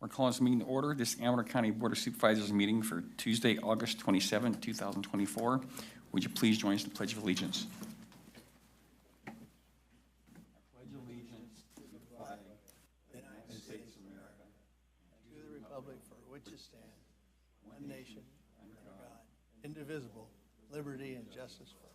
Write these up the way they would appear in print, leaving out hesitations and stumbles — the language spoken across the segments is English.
We're calling this meeting to order. This Amador County Board of Supervisors meeting for Tuesday, August 27, 2024. Would you please join us in the Pledge of Allegiance? I pledge allegiance to the flag of the United States of America, and to the republic for which it stands, one nation, under God, indivisible, liberty and justice for all.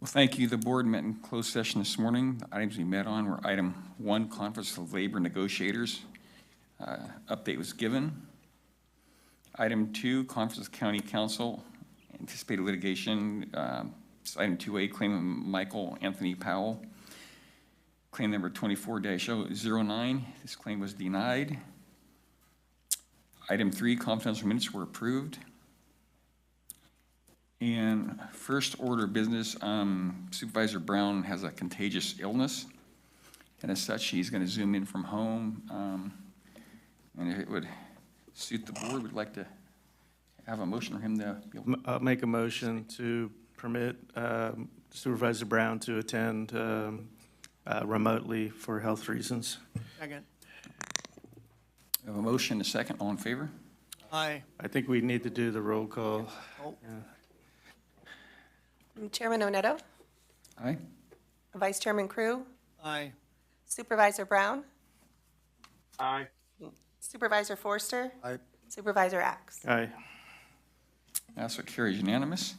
Well, thank you. The board met in closed session this morning. The items we met on were item 1, Conference of Labor Negotiators. Update was given. Item 2, Conference of County Council, anticipated litigation. Item 2A, claim of Michael Anthony Powell. Claim number 24-009. This claim was denied. Item 3, confidential minutes were approved. And first order of business, Supervisor Brown has a contagious illness, and as such, he's going to Zoom in from home. And if it would suit the board, we'd like to have a motion for him to be able to. I'll make a motion to permit Supervisor Brown to attend remotely for health reasons. Second. We have a motion, a second. All in favor? Aye. I think we need to do the roll call. Oh. Yeah. Chairman Onetto, Aye. Vice Chairman Crew, Aye. Supervisor Brown, Aye. Supervisor Forster, Aye. Supervisor Axe. Aye. That's what carries unanimous.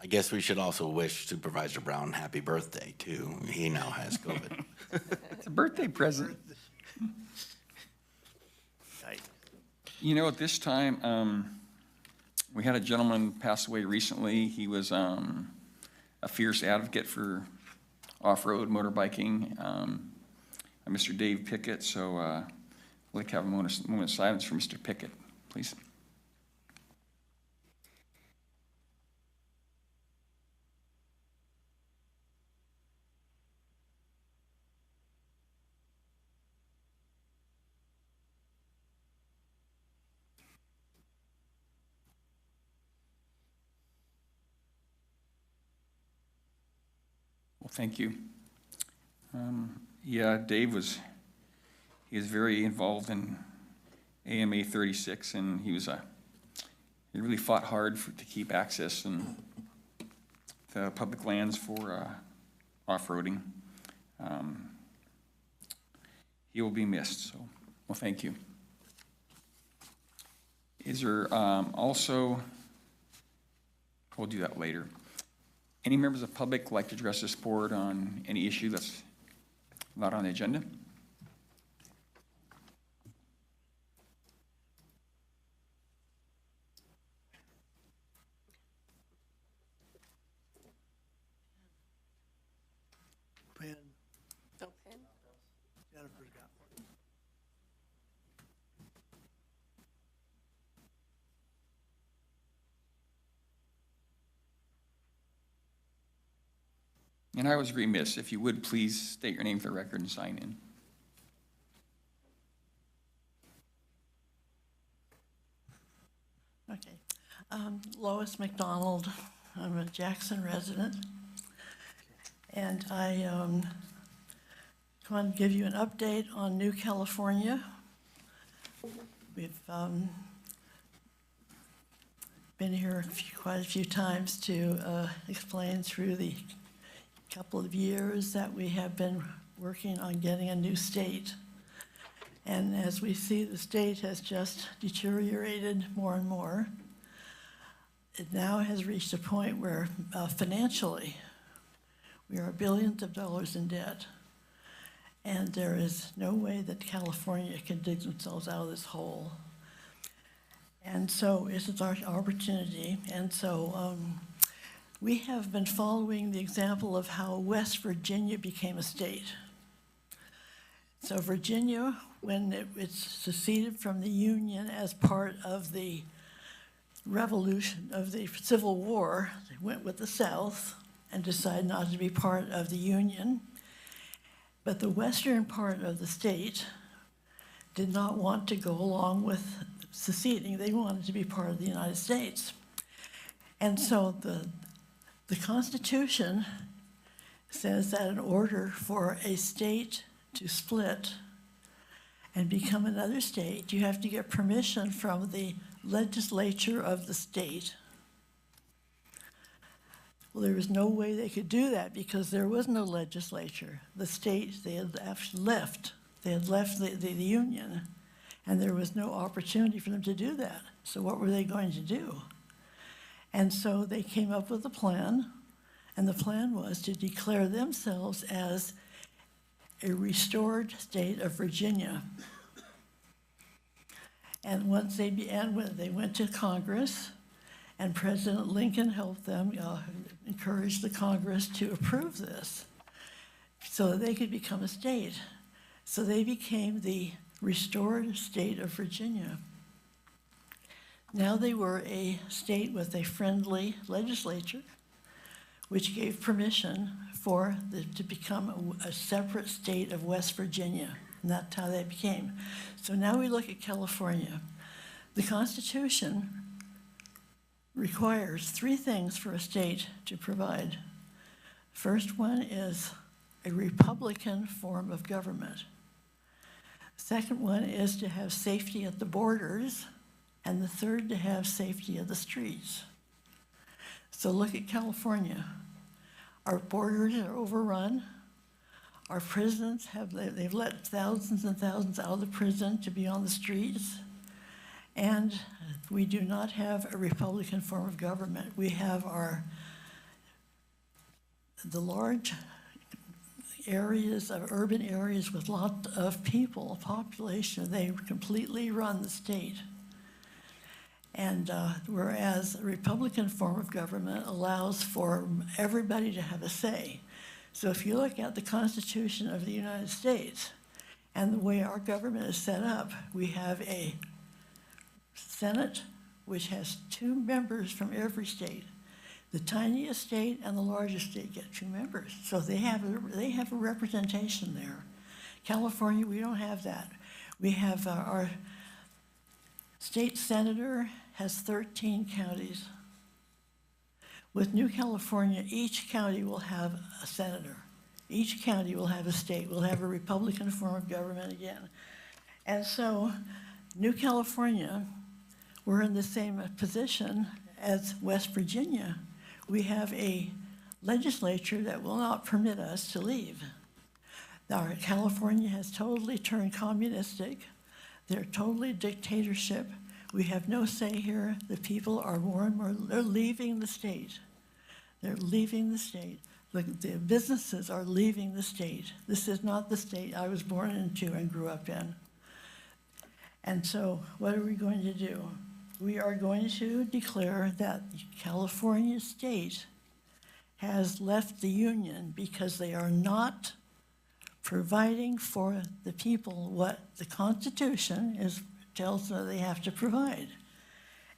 I guess we should also wish Supervisor Brown happy birthday, too. He now has COVID. It's a birthday present. Aye. You know, at this time, we had a gentleman pass away recently. He was a fierce advocate for off-road motorbiking, Mr. Dave Pickett. So I'd like to have a moment of silence for Mr. Pickett, please. Well, thank you. Yeah, Dave was very involved in AMA 36, and he really fought hard to keep access and the public lands for off-roading. He will be missed, so, well, thank you. Is there also, we'll do that later. Any members of the public like to address this board on any issue that's not on the agenda? Pen. No pen. Jennifer's got one. And I was remiss, if you would please state your name for the record and sign in. Okay. Lois McDonald. I'm a Jackson resident. And I want to give you an update on New California. We've been here quite a few times to explain through the couple of years that we have been working on getting a new state. And as we see, the state has just deteriorated more and more. It now has reached a point where financially we are billions of dollars in debt. And there is no way that California can dig themselves out of this hole. And so this is our opportunity. And so we have been following the example of how West Virginia became a state. So Virginia, when it seceded from the Union as part of the revolution of the Civil War, they went with the South and decided not to be part of the Union. But the western part of the state did not want to go along with seceding. They wanted to be part of the United States. And so the The Constitution says that in order for a state to split and become another state, you have to get permission from the legislature of the state. Well, there was no way they could do that because there was no legislature. The state, they had actually left. They had left the union, and there was no opportunity for them to do that. So what were they going to do? And so they came up with a plan, and the plan was to declare themselves as a restored state of Virginia. And once they went to Congress, and President Lincoln helped them, encouraged the Congress to approve this so that they could become a state. So they became the restored state of Virginia. Now they were a state with a friendly legislature, which gave permission for to become a separate state of West Virginia. And that's how they became. So now we look at California. The Constitution requires three things for a state to provide. First one is a Republican form of government. Second one is to have safety at the borders, and the third to have safety of the streets. So look at California. Our borders are overrun. Our prisons they've let thousands and thousands out of the prison to be on the streets. And we do not have a Republican form of government. We have the large areas of urban areas with lots of people, population. They completely run the state. And whereas a Republican form of government allows for everybody to have a say. So if you look at the Constitution of the United States and the way our government is set up, we have a Senate, which has 2 members from every state. The tiniest state and the largest state get 2 members. So they have a representation there. California, we don't have that. We have our state senator has 13 counties. With New California, each county will have a senator. Each county will have a state, will have a Republican form of government again. And so New California, we're in the same position as West Virginia. We have a legislature that will not permit us to leave. Now, California has totally turned communistic. They're totally dictatorship. We have no say here. The people are more and more, they're leaving the state. They're leaving the state. The businesses are leaving the state. This is not the state I was born into and grew up in. And so what are we going to do? We are going to declare that California state has left the union because they are not providing for the people what the Constitution tells them they have to provide.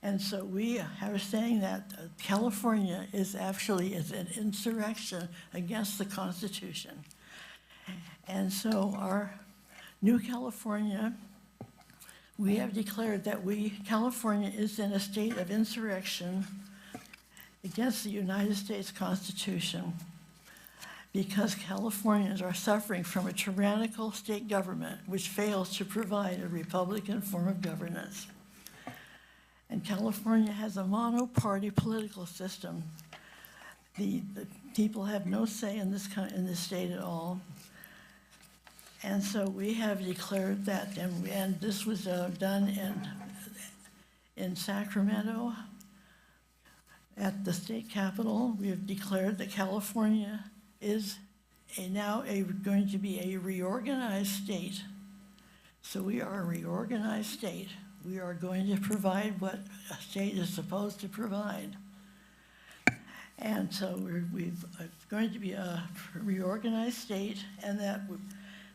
And so we are saying that California is an insurrection against the Constitution. And so our New California, we have declared that California is in a state of insurrection against the United States Constitution because Californians are suffering from a tyrannical state government which fails to provide a Republican form of governance. And California has a mono-party political system. The people have no say in this state at all. And so we have declared that, and this was done in Sacramento at the state capitol. We have declared that California is now going to be a reorganized state. So we are a reorganized state. We are going to provide what a state is supposed to provide. And so we're going to be a reorganized state, and that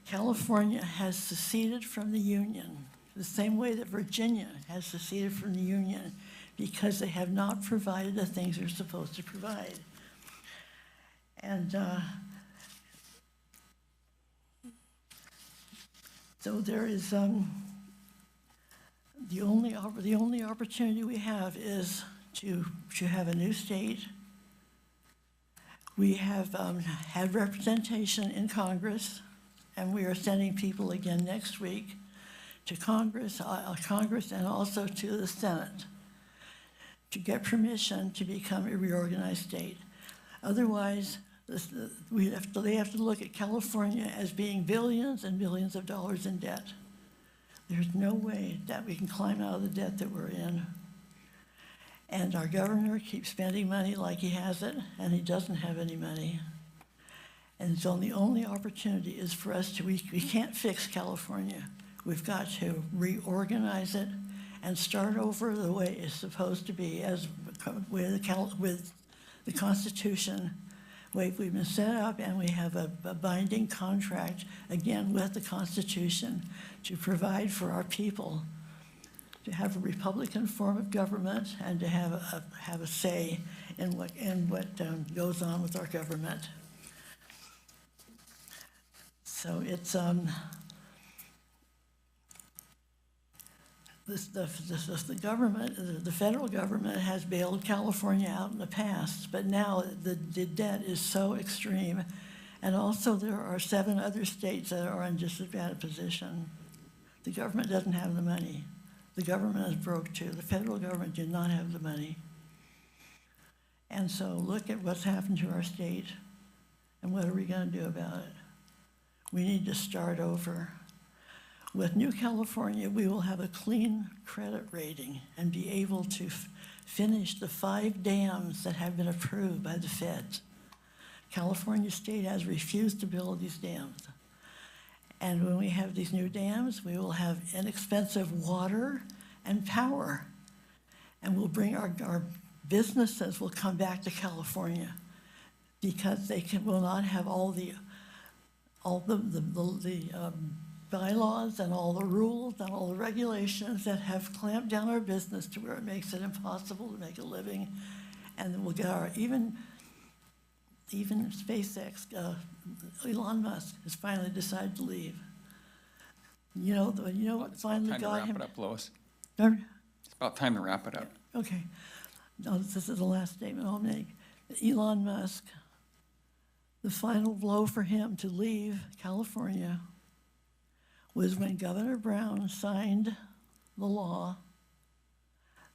California has seceded from the Union, the same way that Virginia has seceded from the Union, because they have not provided the things they're supposed to provide. And so there is the only opportunity we have is to have a new state We have had representation in Congress, and we are sending people again next week to Congress and also to the Senate to get permission to become a reorganized state. Otherwise, they have to look at California as being billions and billions of dollars in debt. There's no way that we can climb out of the debt that we're in. And our governor keeps spending money like he has it, and he doesn't have any money. And so the only opportunity is for us to, we can't fix California. We've got to reorganize it and start over the way it's supposed to be, as with the Constitution. We've been set up, and we have a binding contract, again, with the Constitution to provide for our people, to have a Republican form of government, and to have a say in what goes on with our government. So it's the government, the federal government has bailed California out in the past, but now the debt is so extreme, and also there are 7 other states that are in disadvantaged position. The government doesn't have the money. The government is broke too. The federal government did not have the money. And so look at what's happened to our state, and what are we going to do about it? We need to start over. With New California, we will have a clean credit rating and be able to finish the 5 dams that have been approved by the feds. California State has refused to build these dams. And when we have these new dams, we will have inexpensive water and power. And we'll bring our businesses will come back to California, because they will not have all the bylaws and all the rules and all the regulations that have clamped down our business to where it makes it impossible to make a living. And then we'll get our, even SpaceX, Elon Musk has finally decided to leave. You know what finally got him? Time to wrap it up, Lois. Pardon? It's about time to wrap it up. Okay. No, this is the last statement I'll make. Elon Musk, the final blow for him to leave California was when Governor Brown signed the law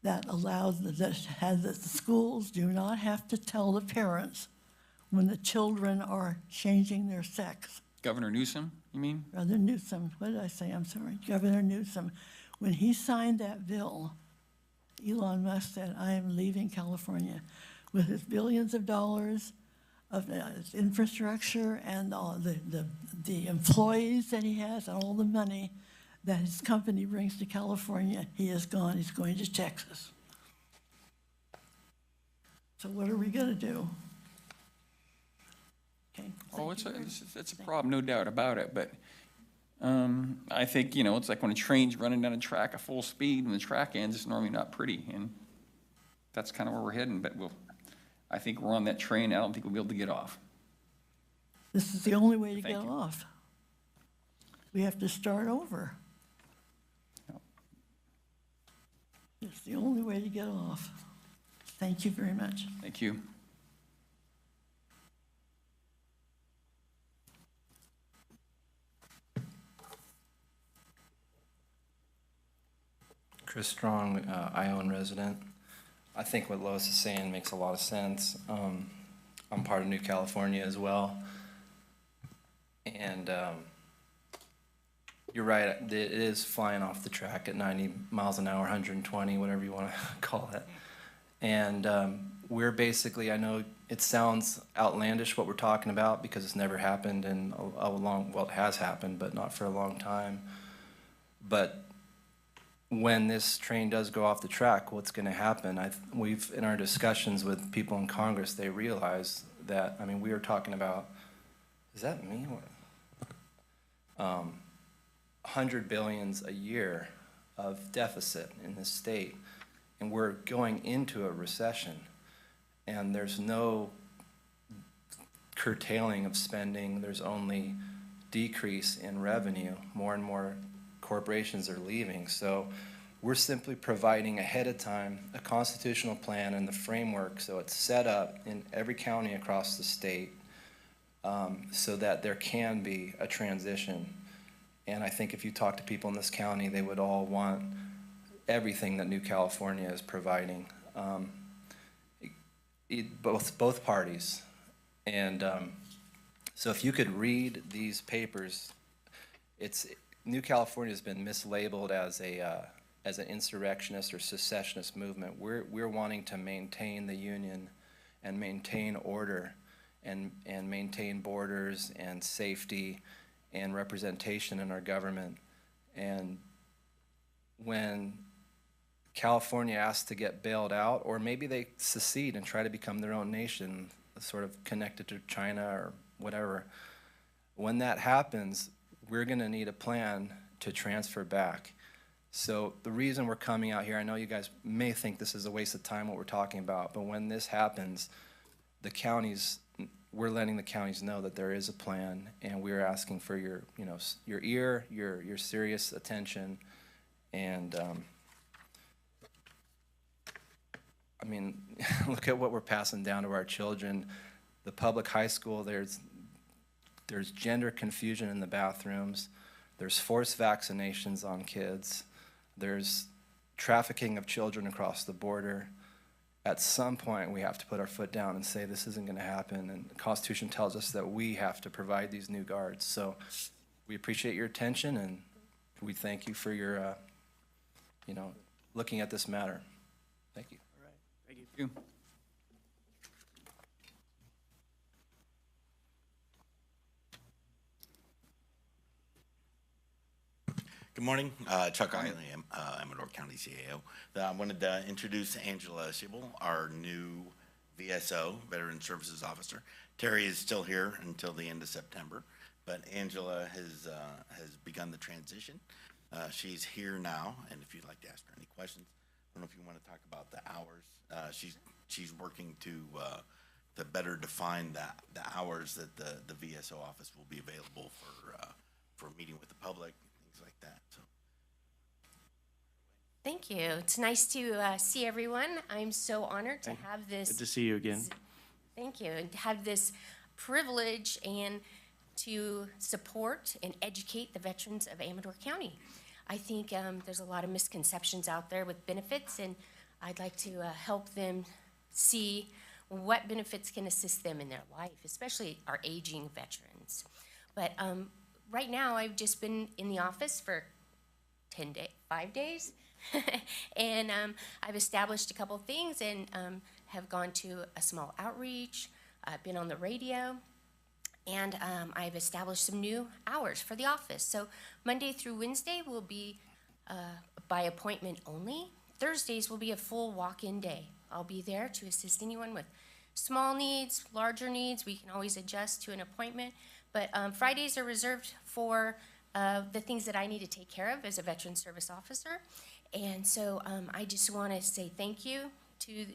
that allowed that the schools do not have to tell the parents when the children are changing their sex. Governor Newsom, you mean? Brother Newsom, what did I say? I'm sorry. Governor Newsom, when he signed that bill, Elon Musk said, I am leaving California with his billions of dollars of infrastructure and all the employees that he has and all the money that his company brings to California. He is gone. He's going to Texas. So what are we going to do? Okay. Oh, it's a problem, no doubt about it, but I think, it's like when a train's running down a track at full speed and the track ends, it's normally not pretty, and that's kind of where we're heading, but I think we're on that train. I don't think we'll be able to get off. This is the only way to Thank get you. off. We have to start over. Yep. It's the only way to get off. Thank you very much. Thank you. Chris Strong, Ione resident. I think what Lois is saying makes a lot of sense. I'm part of New California as well. And you're right, it is flying off the track at 90 miles an hour, 120, whatever you want to call it. And we're basically, I know it sounds outlandish what we're talking about because it's never happened in a long, well, it has happened, but not for a long time. But when this train does go off the track, what's going to happen? We've, in our discussions with people in Congress, they realize that, we were talking about, is that me? 100 billions a year of deficit in this state, and we're going into a recession, and there's no curtailing of spending, there's only decrease in revenue. More and more corporations are leaving. So We're simply providing ahead of time a constitutional plan and the framework, so it's set up in every county across the state, so that there can be a transition. And I think if you talk to people in this county, they would all want everything that New California is providing, both parties. And so if you could read these papers, New California has been mislabeled as an insurrectionist or secessionist movement. We're wanting to maintain the union and maintain order and maintain borders and safety and representation in our government. And when California asks to get bailed out, or maybe they secede and try to become their own nation, sort of connected to China or whatever, when that happens, we're going to need a plan to transfer back. So the reason we're coming out here, I know you guys may think this is a waste of time what we're talking about, but when this happens, we're letting the counties know that there is a plan, and we're asking for your ear, your serious attention, and I mean, look at what we're passing down to our children. The public high school, there's gender confusion in the bathrooms. There's forced vaccinations on kids. There's trafficking of children across the border. At some point, we have to put our foot down and say this isn't going to happen. And the Constitution tells us that we have to provide these new guards. So we appreciate your attention, and we thank you for your, looking at this matter. Thank you. Thank you. Good morning, Chuck Eiley, Amador County CAO. I wanted to introduce Angela Schibel, our new VSO, Veteran Services Officer. Terry is still here until the end of September, but Angela has begun the transition. She's here now, and if you'd like to ask her any questions, I don't know if you want to talk about the hours. She's working to better define the hours that the VSO office will be available for meeting with the public, things like that. So. Thank you. It's nice to see everyone. I'm so honored to have this. Good to see you again. Thank you. And to have this privilege and to support and educate the veterans of Amador County. I think there's a lot of misconceptions out there with benefits, and I'd like to help them see what benefits can assist them in their life, especially our aging veterans. But right now, I've just been in the office for 5 days, and I've established a couple things and have gone to a small outreach. I've been on the radio, and I've established some new hours for the office. So Monday through Wednesday will be by appointment only. Thursdays will be a full walk-in day. I'll be there to assist anyone with small needs, larger needs. We can always adjust to an appointment. But Fridays are reserved for the things that I need to take care of as a veteran service officer. And so I just want to say thank you to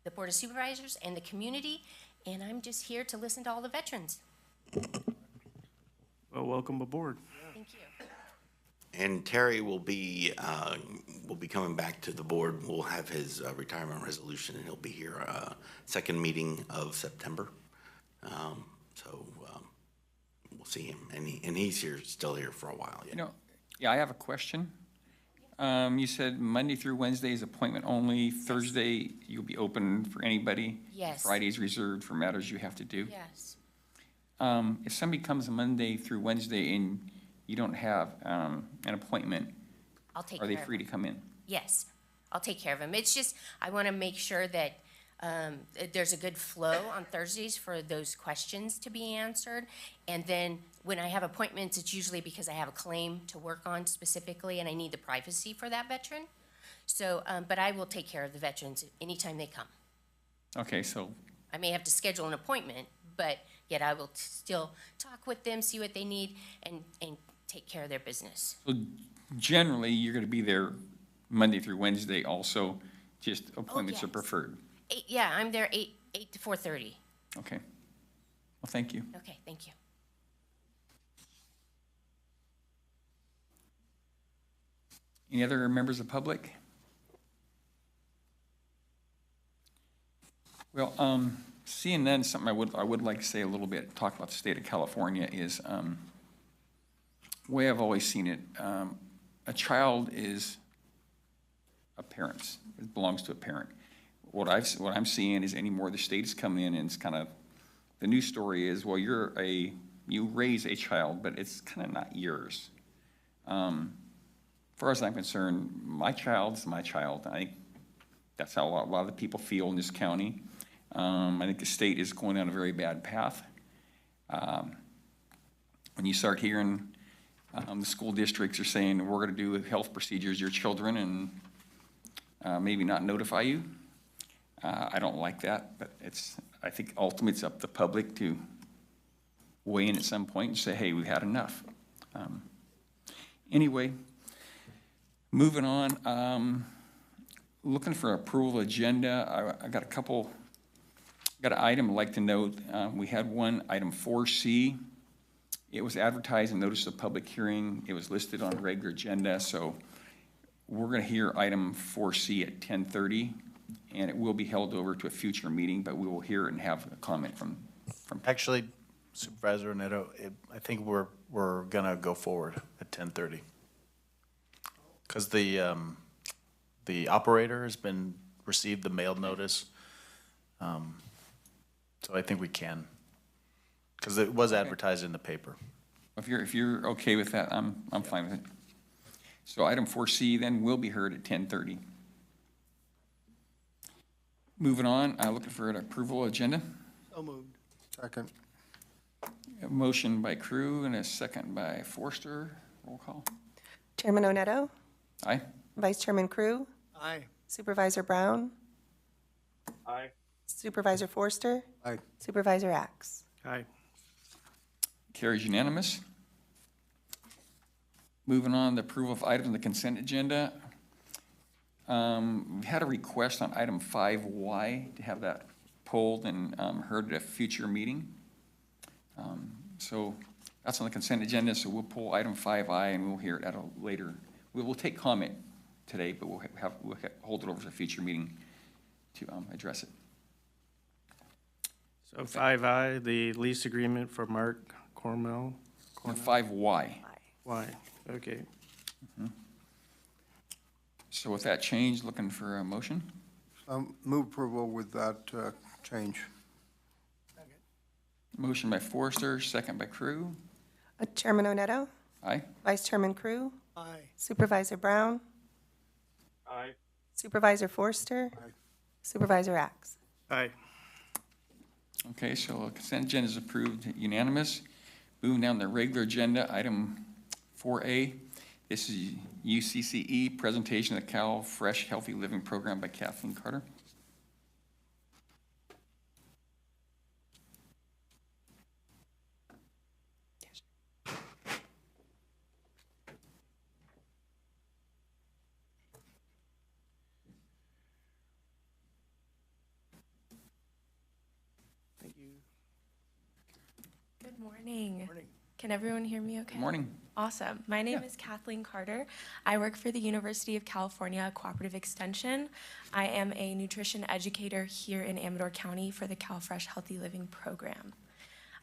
the Board of Supervisors and the community. And I'm just here to listen to all the veterans. Well, welcome aboard. Thank you. And Terry will be coming back to the board. We'll have his retirement resolution, and he'll be here second meeting of September. So we'll see him, and he's still here for a while. Yeah. I have a question. You said Monday through Wednesday is appointment only. Thursday, you'll be open for anybody? Yes. Friday's reserved for matters you have to do? Yes. If somebody comes Monday through Wednesday and you don't have an appointment, I'll take are they care of free to them. come in? Yes, I'll take care of them. It's just, I want to make sure that there's a good flow on Thursdays for those questions to be answered. And then when I have appointments, it's usually because I have a claim to work on specifically and I need the privacy for that veteran. So, but I will take care of the veterans anytime they come. Okay, so, I may have to schedule an appointment, but yet I will still talk with them, see what they need, and take care of their business. so generally, you're going to be there Monday through Wednesday also, just appointments are yes. preferred? Yeah, I'm there 8 to 4:30. Okay. Well, thank you. Okay, thank you. Any other members of the public? Well, seeing then, something I would like to say a little bit, talk about the state of California is, the way I've always seen it, a child is a parent's. It belongs to a parent. What I'm seeing is anymore the state is coming in and it's kind of, the new story is, well, you raise a child, but it's kind of not yours. As far as I'm concerned, my child's my child. I think that's how a lot of the people feel in this county. I think the state is going down a very bad path. When you start hearing the school districts are saying, we're going to do health procedures, your children, and maybe not notify you. I don't like that, but I think ultimately it's up to the public to weigh in at some point and say, hey, we've had enough. Anyway, moving on, looking for approval agenda. I got an item I'd like to note. We had one, item 4C. It was advertised and notice of public hearing. It was listed on regular agenda, so we're going to hear item 4C at 10:30, and it will be held over to a future meeting, but we will hear it and have a comment from. Actually, Supervisor Neto, I think we're gonna go forward at 10:30. Because the operator has received the mailed notice. So I think we can, because it was advertised in the paper. If you're okay with that, I'm fine with it. So item 4C then will be heard at 10:30. Moving on, looking for an approval agenda. So moved. Second. A motion by Crew and a second by Forster. Roll call. Chairman Oneto, Aye. Vice Chairman Crew, Aye. Supervisor Brown, Aye. Supervisor Forster, Aye. Supervisor Axe. Aye. Carries unanimous. Moving on, the approval of items on the consent agenda. We had a request on item 5Y to have that pulled and heard at a future meeting. So that's on the consent agenda, so we'll pull item 5I and we'll hear it at a later. We will take comment today, but we'll hold it over to a future meeting to address it. So 5I, the lease agreement for Mark Cornell. And 5Y. Why? Okay. So with that change, looking for a motion? Move approval with that change. Motion by Forster, second by Crew. Chairman Oneto, Aye. Vice Chairman Crew, Aye. Supervisor Brown, Aye. Supervisor Forster, Aye. Supervisor Axe. Aye. Okay, so consent agenda is approved unanimous. Moving down the regular agenda, item 4A. This is UCCE, presentation of the Cal Fresh Healthy Living Program by Kathleen Carter. Thank you. Good morning. Morning. Can everyone hear me okay? Good morning. Awesome. My name is Kathleen Carter. I work for the University of California Cooperative Extension. I am a nutrition educator here in Amador County for the Cal Fresh Healthy Living Program.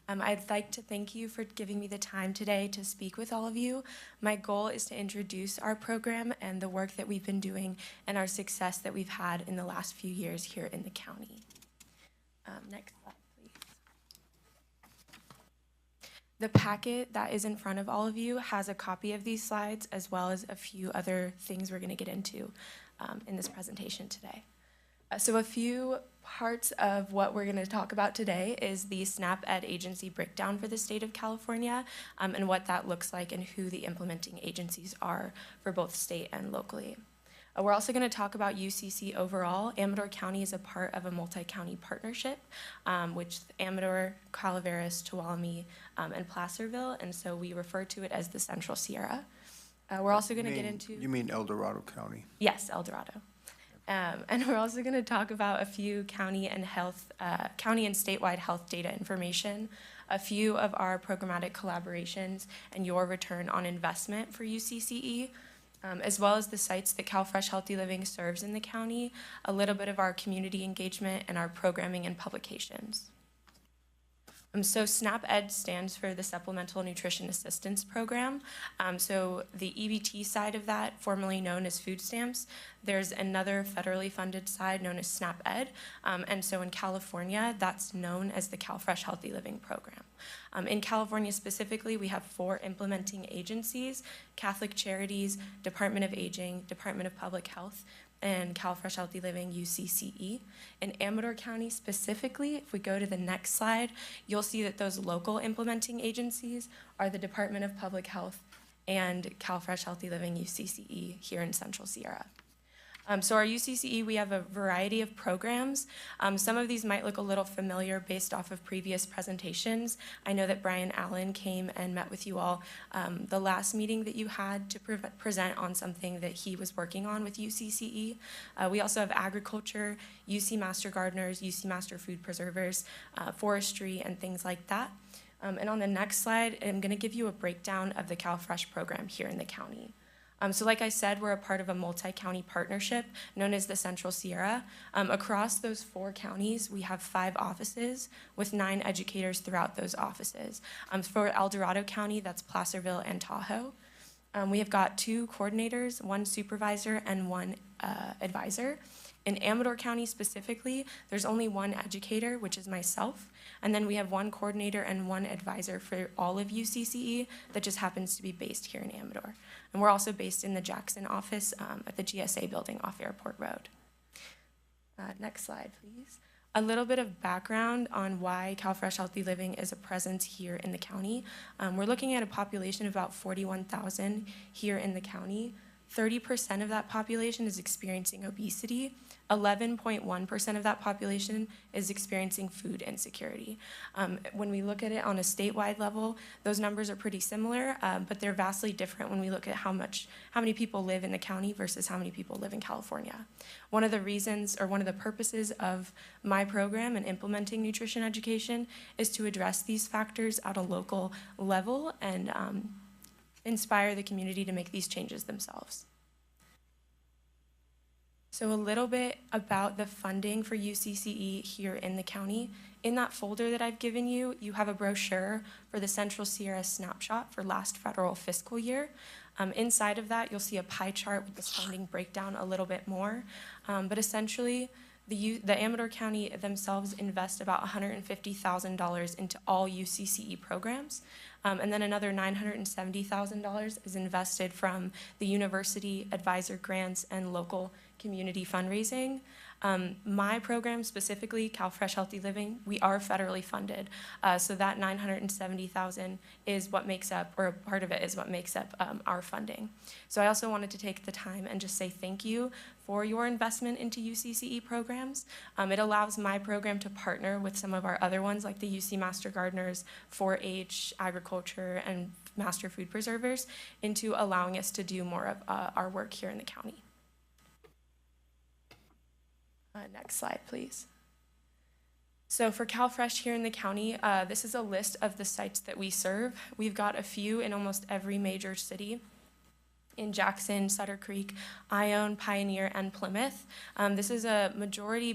I'd like to thank you for giving me the time today to speak with all of you. My goal is to introduce our program and the work that we've been doing and our success that we've had in the last few years here in the county. Next slide, please. The packet that is in front of all of you has a copy of these slides as well as a few other things we're going to get into in this presentation today. So a few parts of what we're going to talk about today is the SNAP Ed agency breakdown for the state of California and what that looks like and who the implementing agencies are for both state and locally. We're also going to talk about UCC overall. Amador County is a part of a multi-county partnership, which Amador, Calaveras, Tuolumne, and Placerville, and so we refer to it as the Central Sierra. We're also going to get into... You mean El Dorado County? Yes, El Dorado. And we're also going to talk about a few county and statewide health data information, a few of our programmatic collaborations, and your return on investment for UCCE. as well as the sites that CalFresh Healthy Living serves in the county, a little bit of our community engagement, and our programming and publications. So SNAP-Ed stands for the Supplemental Nutrition Assistance Program. So the EBT side of that, formerly known as food stamps, there's another federally funded side known as SNAP-Ed. And so in California, that's known as the CalFresh Healthy Living Program. In California specifically, we have 4 implementing agencies: Catholic Charities, Department of Aging, Department of Public Health, and CalFresh Healthy Living, UCCE. In Amador County specifically, if we go to the next slide, you'll see that those local implementing agencies are the Department of Public Health and CalFresh Healthy Living, UCCE, here in Central Sierra. So our UCCE, we have a variety of programs. Some of these might look a little familiar based off of previous presentations. I know that Brian Allen came and met with you all the last meeting that you had to present on something that he was working on with UCCE. We also have agriculture, UC Master Gardeners, UC Master Food Preservers, forestry, and things like that. And on the next slide, I'm going to give you a breakdown of the CalFresh program here in the county. So like I said, we're a part of a multi-county partnership known as the Central Sierra. Across those 4 counties, we have 5 offices with 9 educators throughout those offices. For El Dorado County, that's Placerville and Tahoe. We have got 2 coordinators, 1 supervisor, and 1 advisor. In Amador County specifically, there's only 1 educator, which is myself, and then we have 1 coordinator and 1 advisor for all of UCCE that just happens to be based here in Amador. And we're also based in the Jackson office at the GSA building off Airport Road. Next slide, please. A little bit of background on why CalFresh Healthy Living is a presence here in the county. We're looking at a population of about 41,000 here in the county. 30% of that population is experiencing obesity. 11.1% of that population is experiencing food insecurity. When we look at it on a statewide level, those numbers are pretty similar, but they're vastly different when we look at how many people live in the county versus how many people live in California. One of the reasons, or one of the purposes of my program and implementing nutrition education is to address these factors at a local level and inspire the community to make these changes themselves. So a little bit about the funding for UCCE here in the county. In that folder that I've given you, you have a brochure for the Central Sierra snapshot for last federal fiscal year. Inside of that, you'll see a pie chart with this funding breakdown a little bit more. But essentially, the Amador County themselves invest about $150,000 into all UCCE programs. And then another $970,000 is invested from the university, advisor grants, and local community fundraising. My program specifically, CalFresh Healthy Living, we are federally funded. So that $970,000 is what makes up, or a part of it is what makes up our funding. So I also wanted to take the time and just say thank you for your investment into UCCE programs. It allows my program to partner with some of our other ones like the UC Master Gardeners, 4-H, agriculture, and Master Food Preservers into allowing us to do more of our work here in the county. Next slide, please. So for CalFresh here in the county, this is a list of the sites that we serve. We've got a few in almost every major city. In Jackson, Sutter Creek, Ione, Pioneer, and Plymouth. This is a majority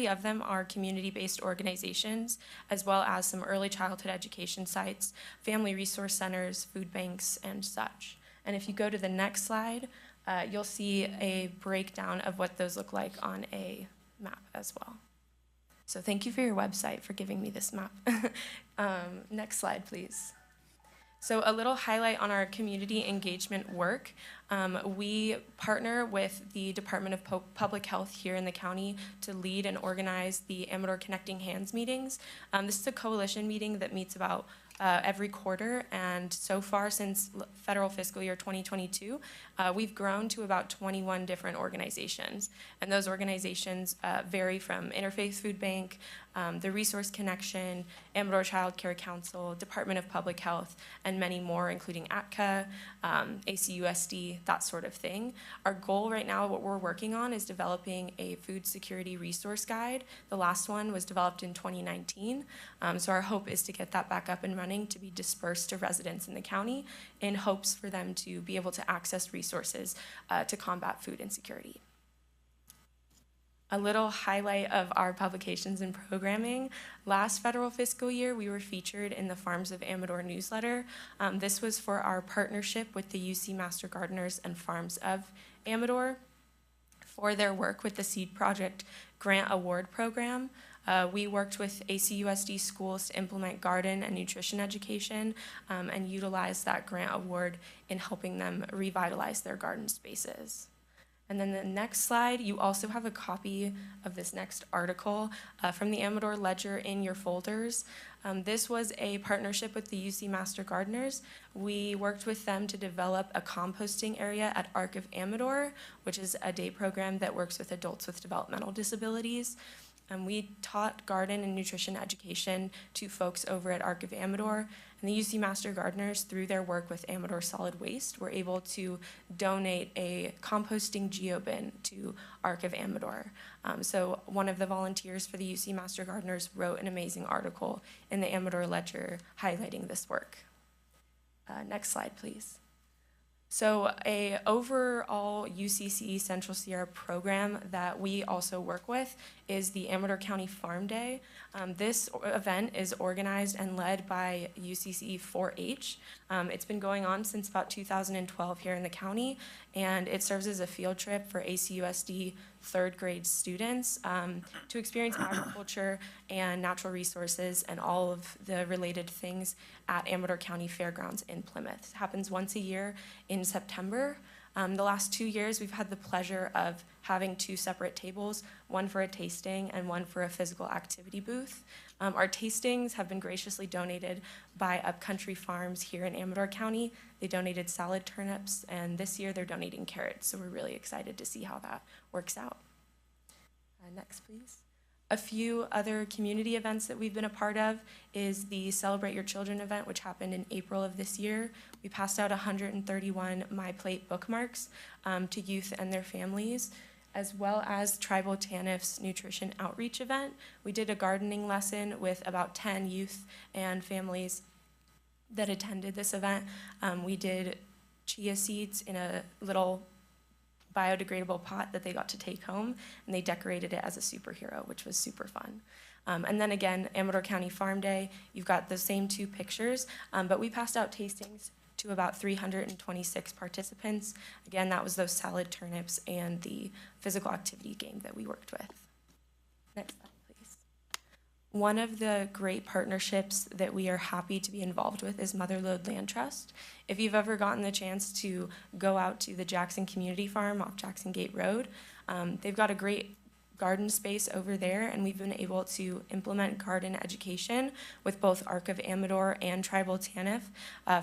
of them are community-based organizations, as well as some early childhood education sites, family resource centers, food banks, and such. And if you go to the next slide, you'll see a breakdown of what those look like on a map as well. So thank you for your website for giving me this map. Next slide, please. So a little highlight on our community engagement work. We partner with the Department of Public Health here in the county to lead and organize the Amador Connecting Hands meetings. This is a coalition meeting that meets about every quarter, and so far since federal fiscal year 2022, we've grown to about 21 different organizations. And those organizations vary from Interfaith Food Bank, the Resource Connection, Amador Child Care Council, Department of Public Health, and many more, including ATCA, ACUSD, family, that sort of thing. Our goal right now, what we're working on, is developing a food security resource guide. The last one was developed in 2019. So our hope is to get that back up and running to be dispersed to residents in the county in hopes for them to be able to access resources to combat food insecurity. A little highlight of our publications and programming. Last federal fiscal year, we were featured in the Farms of Amador newsletter. This was for our partnership with the UC Master Gardeners and Farms of Amador for their work with the Seed Project Grant Award Program. We worked with ACUSD schools to implement garden and nutrition education and utilize that grant award in helping them revitalize their garden spaces. And then the next slide, you also have a copy of this next article from the Amador Ledger in your folders. This was a partnership with the UC Master Gardeners. We worked with them to develop a composting area at Arc of Amador, which is a day program that works with adults with developmental disabilities. We taught garden and nutrition education to folks over at Arc of Amador, and the UC Master Gardeners, through their work with Amador Solid Waste, were able to donate a composting geobin to Arc of Amador. So one of the volunteers for the UC Master Gardeners wrote an amazing article in the Amador Ledger highlighting this work. Next slide, please. So a overall UCC Central Sierra program that we also work with is the Amador County Farm Day. This event is organized and led by UCC 4-H. It's been going on since about 2012 here in the county, and it serves as a field trip for ACUSD third grade students to experience agriculture and natural resources and all of the related things at Amador County Fairgrounds in Plymouth. It happens once a year in September. The last 2 years, we've had the pleasure of having 2 separate tables, one for a tasting and one for a physical activity booth. Our tastings have been graciously donated by Upcountry Farms here in Amador County. They donated salad turnips, and this year they're donating carrots, so we're really excited to see how that works out. Next, please. A few other community events that we've been a part of is the Celebrate Your Children event, which happened in April of this year. We passed out 131 My Plate bookmarks to youth and their families, as well as Tribal TANF's nutrition outreach event. We did a gardening lesson with about 10 youth and families that attended this event. We did chia seeds in a little biodegradable pot that they got to take home, and they decorated it as a superhero, which was super fun. And then again, Amador County Farm Day, you've got the same 2 pictures, but we passed out tastings to about 326 participants. Again, that was those salad turnips and the physical activity game that we worked with. Next slide, please. One of the great partnerships that we are happy to be involved with is Motherlode Land Trust. If you've ever gotten the chance to go out to the Jackson Community Farm off Jackson Gate Road, they've got a great garden space over there, and we've been able to implement garden education with both Arc of Amador and Tribal TANF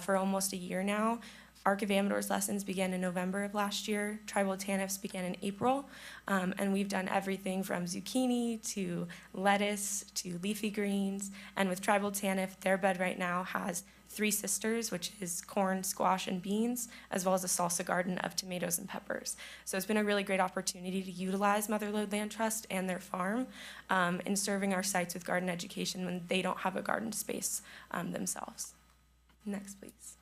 for almost a year now. Arc of Amador's lessons began in November of last year. Tribal TANF's began in April, and we've done everything from zucchini to lettuce to leafy greens. And with Tribal TANF, their bed right now has 3 sisters, which is corn, squash, and beans, as well as a salsa garden of tomatoes and peppers. So it's been a really great opportunity to utilize Motherlode Land Trust and their farm in serving our sites with garden education when they don't have a garden space themselves. Next, please.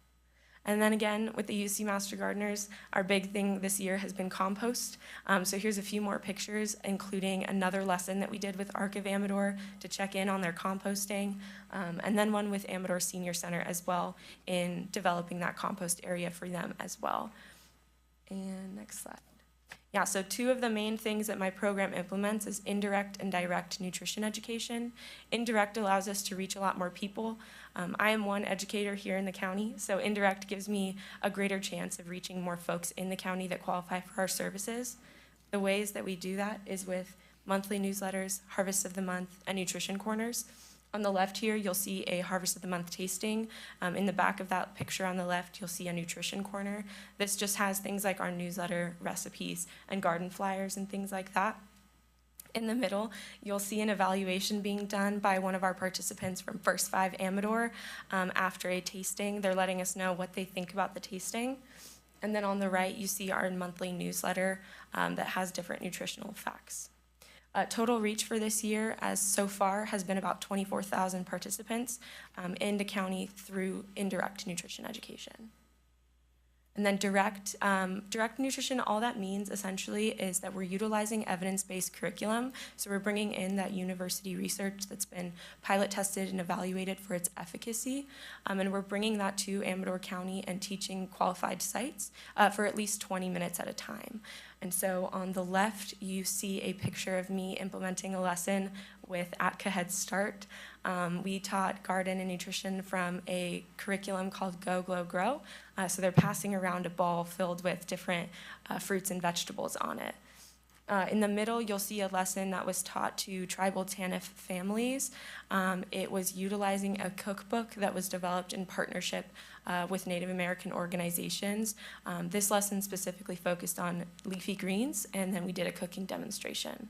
And then again, with the UC Master Gardeners, our big thing this year has been compost. So here's a few more pictures, including another lesson that we did with Arc of Amador to check in on their composting, and then one with Amador Senior Center as well in developing that compost area for them as well. And next slide. Yeah, so 2 of the main things that my program implements is indirect and direct nutrition education. Indirect allows us to reach a lot more people. I am one educator here in the county, so indirect gives me a greater chance of reaching more folks in the county that qualify for our services. The ways that we do that is with monthly newsletters, Harvest of the Month, and Nutrition Corners. On the left here, you'll see a Harvest of the Month tasting. In the back of that picture on the left, you'll see a nutrition corner. This just has things like our newsletter, recipes, and garden flyers and things like that. In the middle, you'll see an evaluation being done by one of our participants from First 5 Amador after a tasting. They're letting us know what they think about the tasting. And then on the right, you see our monthly newsletter that has different nutritional facts. Total reach for this year, as so far, has been about 24,000 participants in the county through indirect nutrition education. And then direct nutrition, all that means essentially is that we're utilizing evidence-based curriculum. So we're bringing in that university research that's been pilot tested and evaluated for its efficacy. And we're bringing that to Amador County and teaching qualified sites for at least 20 minutes at a time. And so on the left, you see a picture of me implementing a lesson with Atka Head Start. We taught garden and nutrition from a curriculum called Go, Glow, Grow. So they're passing around a ball filled with different fruits and vegetables on it. In the middle, you'll see a lesson that was taught to tribal TANF families. It was utilizing a cookbook that was developed in partnership with Native American organizations. This lesson specifically focused on leafy greens, and then we did a cooking demonstration.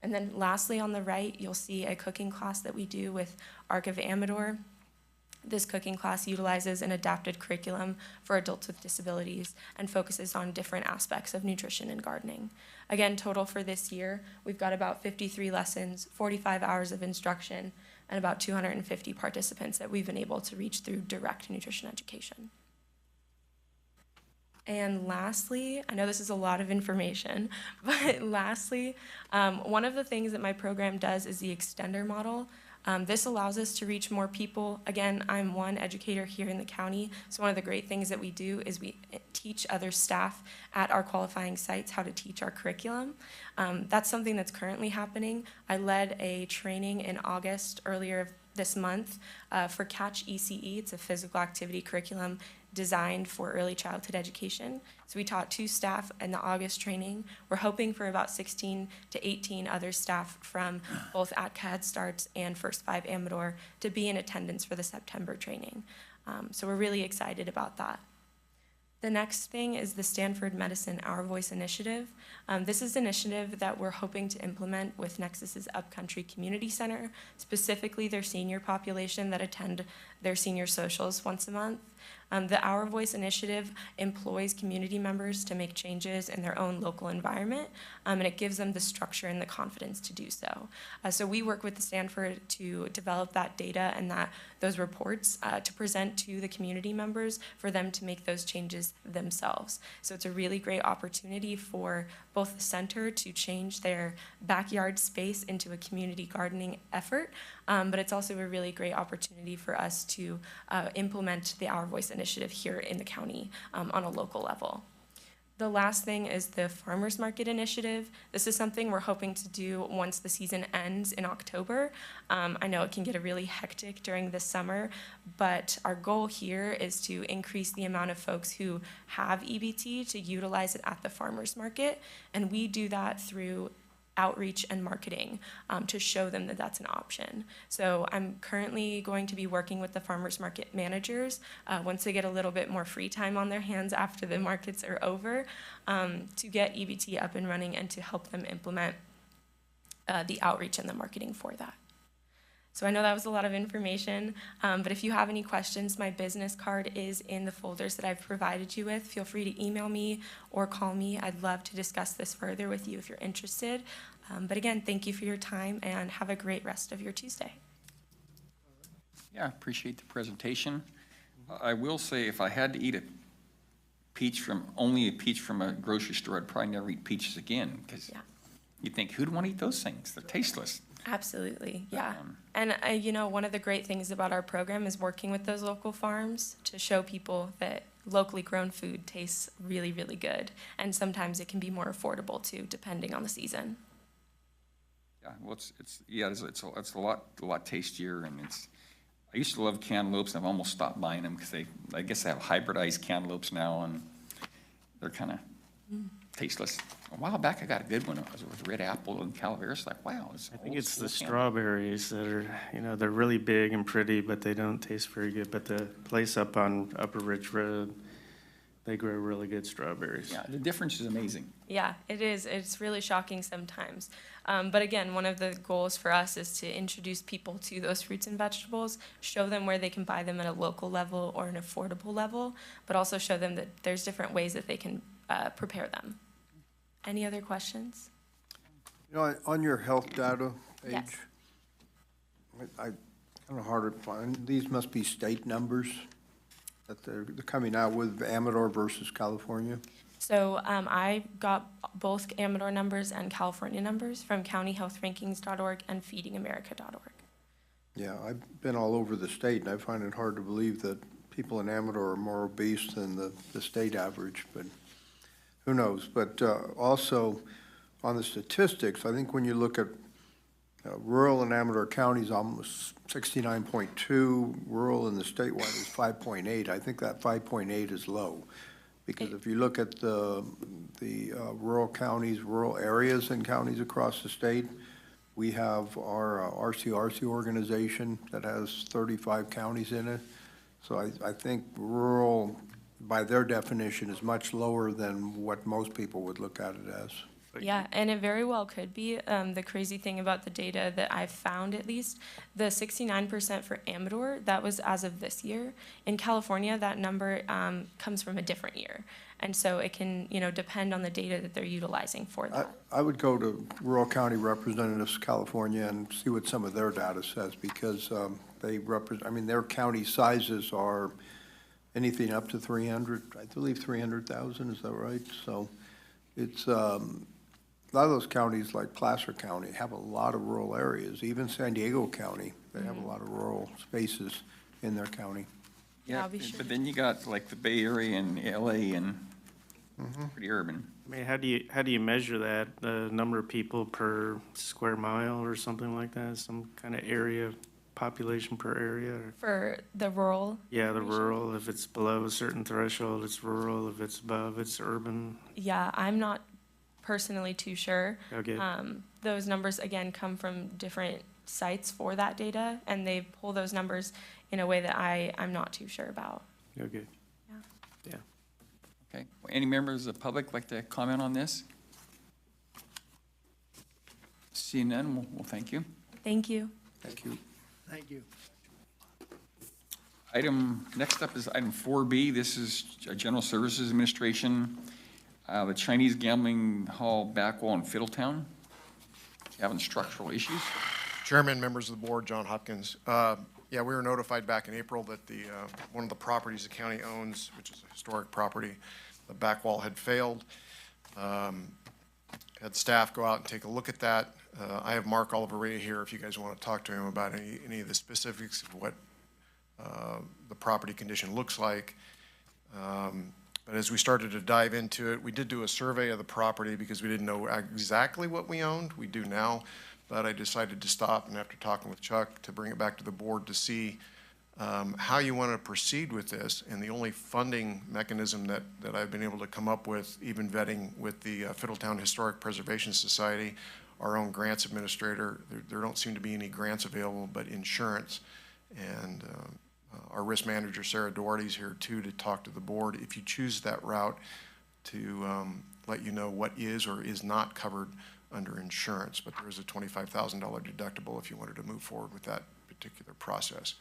And then lastly, on the right, you'll see a cooking class that we do with Arc of Amador. This cooking class utilizes an adapted curriculum for adults with disabilities and focuses on different aspects of nutrition and gardening. Again, total for this year, we've got about 53 lessons, 45 hours of instruction, and about 250 participants that we've been able to reach through direct nutrition education. And lastly, I know this is a lot of information, but lastly, one of the things that my program does is the extender model. This allows us to reach more people. Again, I'm one educator here in the county, so one of the great things that we do is we teach other staff at our qualifying sites how to teach our curriculum. That's something that's currently happening. I led a training in August earlier this month for Catch ECE. It's a physical activity curriculum designed for early childhood education. So we taught 2 staff in the August training. We're hoping for about 16 to 18 other staff from both Atka Head Starts and First 5 Amador to be in attendance for the September training. So we're really excited about that. The next thing is the Stanford Medicine Our Voice Initiative. This is an initiative that we're hoping to implement with Nexus's Upcountry Community Center, specifically their senior population that attend their senior socials once a month. The Our Voice Initiative employs community members to make changes in their own local environment, and it gives them the structure and the confidence to do so. So we work with the Stanford to develop that data and those reports to present to the community members for them to make those changes themselves. So it's a really great opportunity for both the center to change their backyard space into a community gardening effort, but it's also a really great opportunity for us to implement the Our Voice Initiative here in the county on a local level. The last thing is the Farmers Market Initiative. This is something we're hoping to do once the season ends in October. I know it can get really hectic during the summer, but our goal here is to increase the amount of folks who have EBT to utilize it at the farmers market, and we do that through outreach and marketing to show them that that's an option. So I'm currently going to be working with the farmers market managers once they get a little bit more free time on their hands after the markets are over to get EBT up and running and to help them implement the outreach and the marketing for that. So I know that was a lot of information, but if you have any questions, my business card is in the folders that I've provided you with. Feel free to email me or call me. I'd love to discuss this further with you if you're interested. But again, thank you for your time and have a great rest of your Tuesday. Yeah, I appreciate the presentation. I will say if I had to eat only a peach from a grocery store, I'd probably never eat peaches again because you think, who'd want to eat those things? They're tasteless. Absolutely, yeah. And you know, one of the great things about our program is working with those local farms to show people that locally grown food tastes really, really good. And sometimes it can be more affordable too, depending on the season. Yeah, well, it's a lot tastier, and I used to love cantaloupes, and I've almost stopped buying them because I guess they have hybridized cantaloupes now, and they're kind of tasteless. A while back, I got a good one. It was with red apple and Calaveras. Like, wow. I think it's the strawberries that are, they're really big and pretty, but they don't taste very good. But the place up on Upper Ridge Road, They grow really good strawberries. Yeah, the difference is amazing. Yeah, it is. It's really shocking sometimes. But again, one of the goals for us is to introduce people to those fruits and vegetables, show them where they can buy them at a local level or an affordable level, but also show them that there's different ways that they can prepare them. Any other questions? You know, on your health data page, Yes. I kind of hard to find, these must be state numbers that they're coming out with, Amador versus California. So I got both Amador numbers and California numbers from countyhealthrankings.org and feedingamerica.org. Yeah, I've been all over the state, and I find it hard to believe that people in Amador are more obese than the state average, but who knows? But also, on the statistics, I think when you look at rural and Amador counties, almost 69.2, rural and the statewide is 5.8. I think that 5.8 is low, because if you look at the rural counties, rural areas and counties across the state, we have our RCRC organization that has 35 counties in it. So I think rural, by their definition, is much lower than what most people would look at it as. Yeah, and it very well could be. The crazy thing about the data that I've found, at least, the 69% for Amador, that was as of this year. In California, that number comes from a different year. And so it can, depend on the data that they're utilizing for that. I would go to Rural County Representatives California and see what some of their data says, because they represent, their county sizes are anything up to 300, I believe 300,000, is that right? So it's, a lot of those counties, like Placer County, have a lot of rural areas. Even San Diego County, they have a lot of rural spaces in their county. Yeah, Yeah, I'll be sure but to- then you got like the Bay Area and LA and pretty urban. I mean, how do you measure that? The number of people per square mile or something like that? Some kind of area, population per area? Or? For the rural? Yeah, the rural, if it's below a certain threshold, it's rural. If it's above, it's urban. Yeah, I'm not personally too sure. Okay. Those numbers, again, come from different sites for that data, and they pull those numbers in a way that I'm not too sure about. Okay. Yeah. Yeah. Okay, any members of the public like to comment on this? Seeing none, well, thank you. Thank you. Thank you. Thank you. Next up is item 4B. This is General Services Administration, the Chinese gambling hall back wall in Fiddletown. Having structural issues. Chairman, members of the board, John Hopkins. Yeah, we were notified back in April that one of the properties the county owns, which is a historic property, the back wall had failed. Had staff go out and take a look at that. I have Mark Oliveria here if you guys want to talk to him about any of the specifics of what the property condition looks like. But as we started to dive into it, we did do a survey of the property because we didn't know exactly what we owned. We do now, but I decided to stop, and after talking with Chuck, to bring it back to the board to see how you want to proceed with this. And the only funding mechanism that I've been able to come up with, even vetting with the Fiddletown Historic Preservation Society, our own grants administrator, there don't seem to be any grants available, but insurance. And our risk manager, Sarah Doherty's here too to talk to the board if you choose that route, to let you know what is or is not covered under insurance. But there is a $25,000 deductible if you wanted to move forward with that particular process.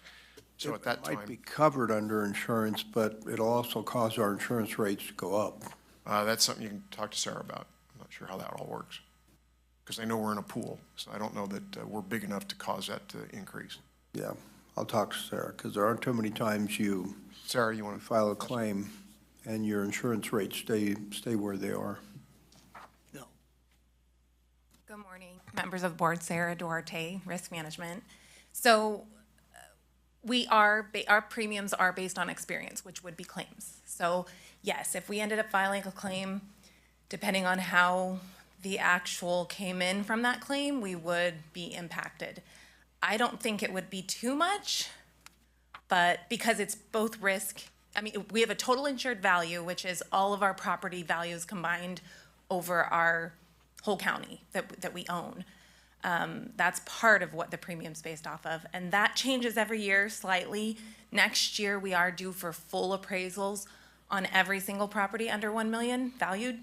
So at that It might be time, covered under insurance, but it'll also cause our insurance rates to go up. that's something you can talk to Sarah about. I'm not sure how that all works, because I know we're in a pool, so I don't know that we're big enough to cause that to increase. Yeah, I'll talk to Sarah, because there aren't too many times you Sarah, you want to? file a claim and your insurance rates stay where they are. No. Good morning, members of the board. Sarah Duarte, Risk Management. So our premiums are based on experience, which would be claims. So yes, if we ended up filing a claim, depending on how the actual came in from that claim, we would be impacted. I don't think it would be too much, but because it's both risk, we have a total insured value, which is all of our property values combined over our whole county that we own. That's part of what the premium's based off of. And that changes every year slightly. Next year, we are due for full appraisals on every single property under 1 million valued.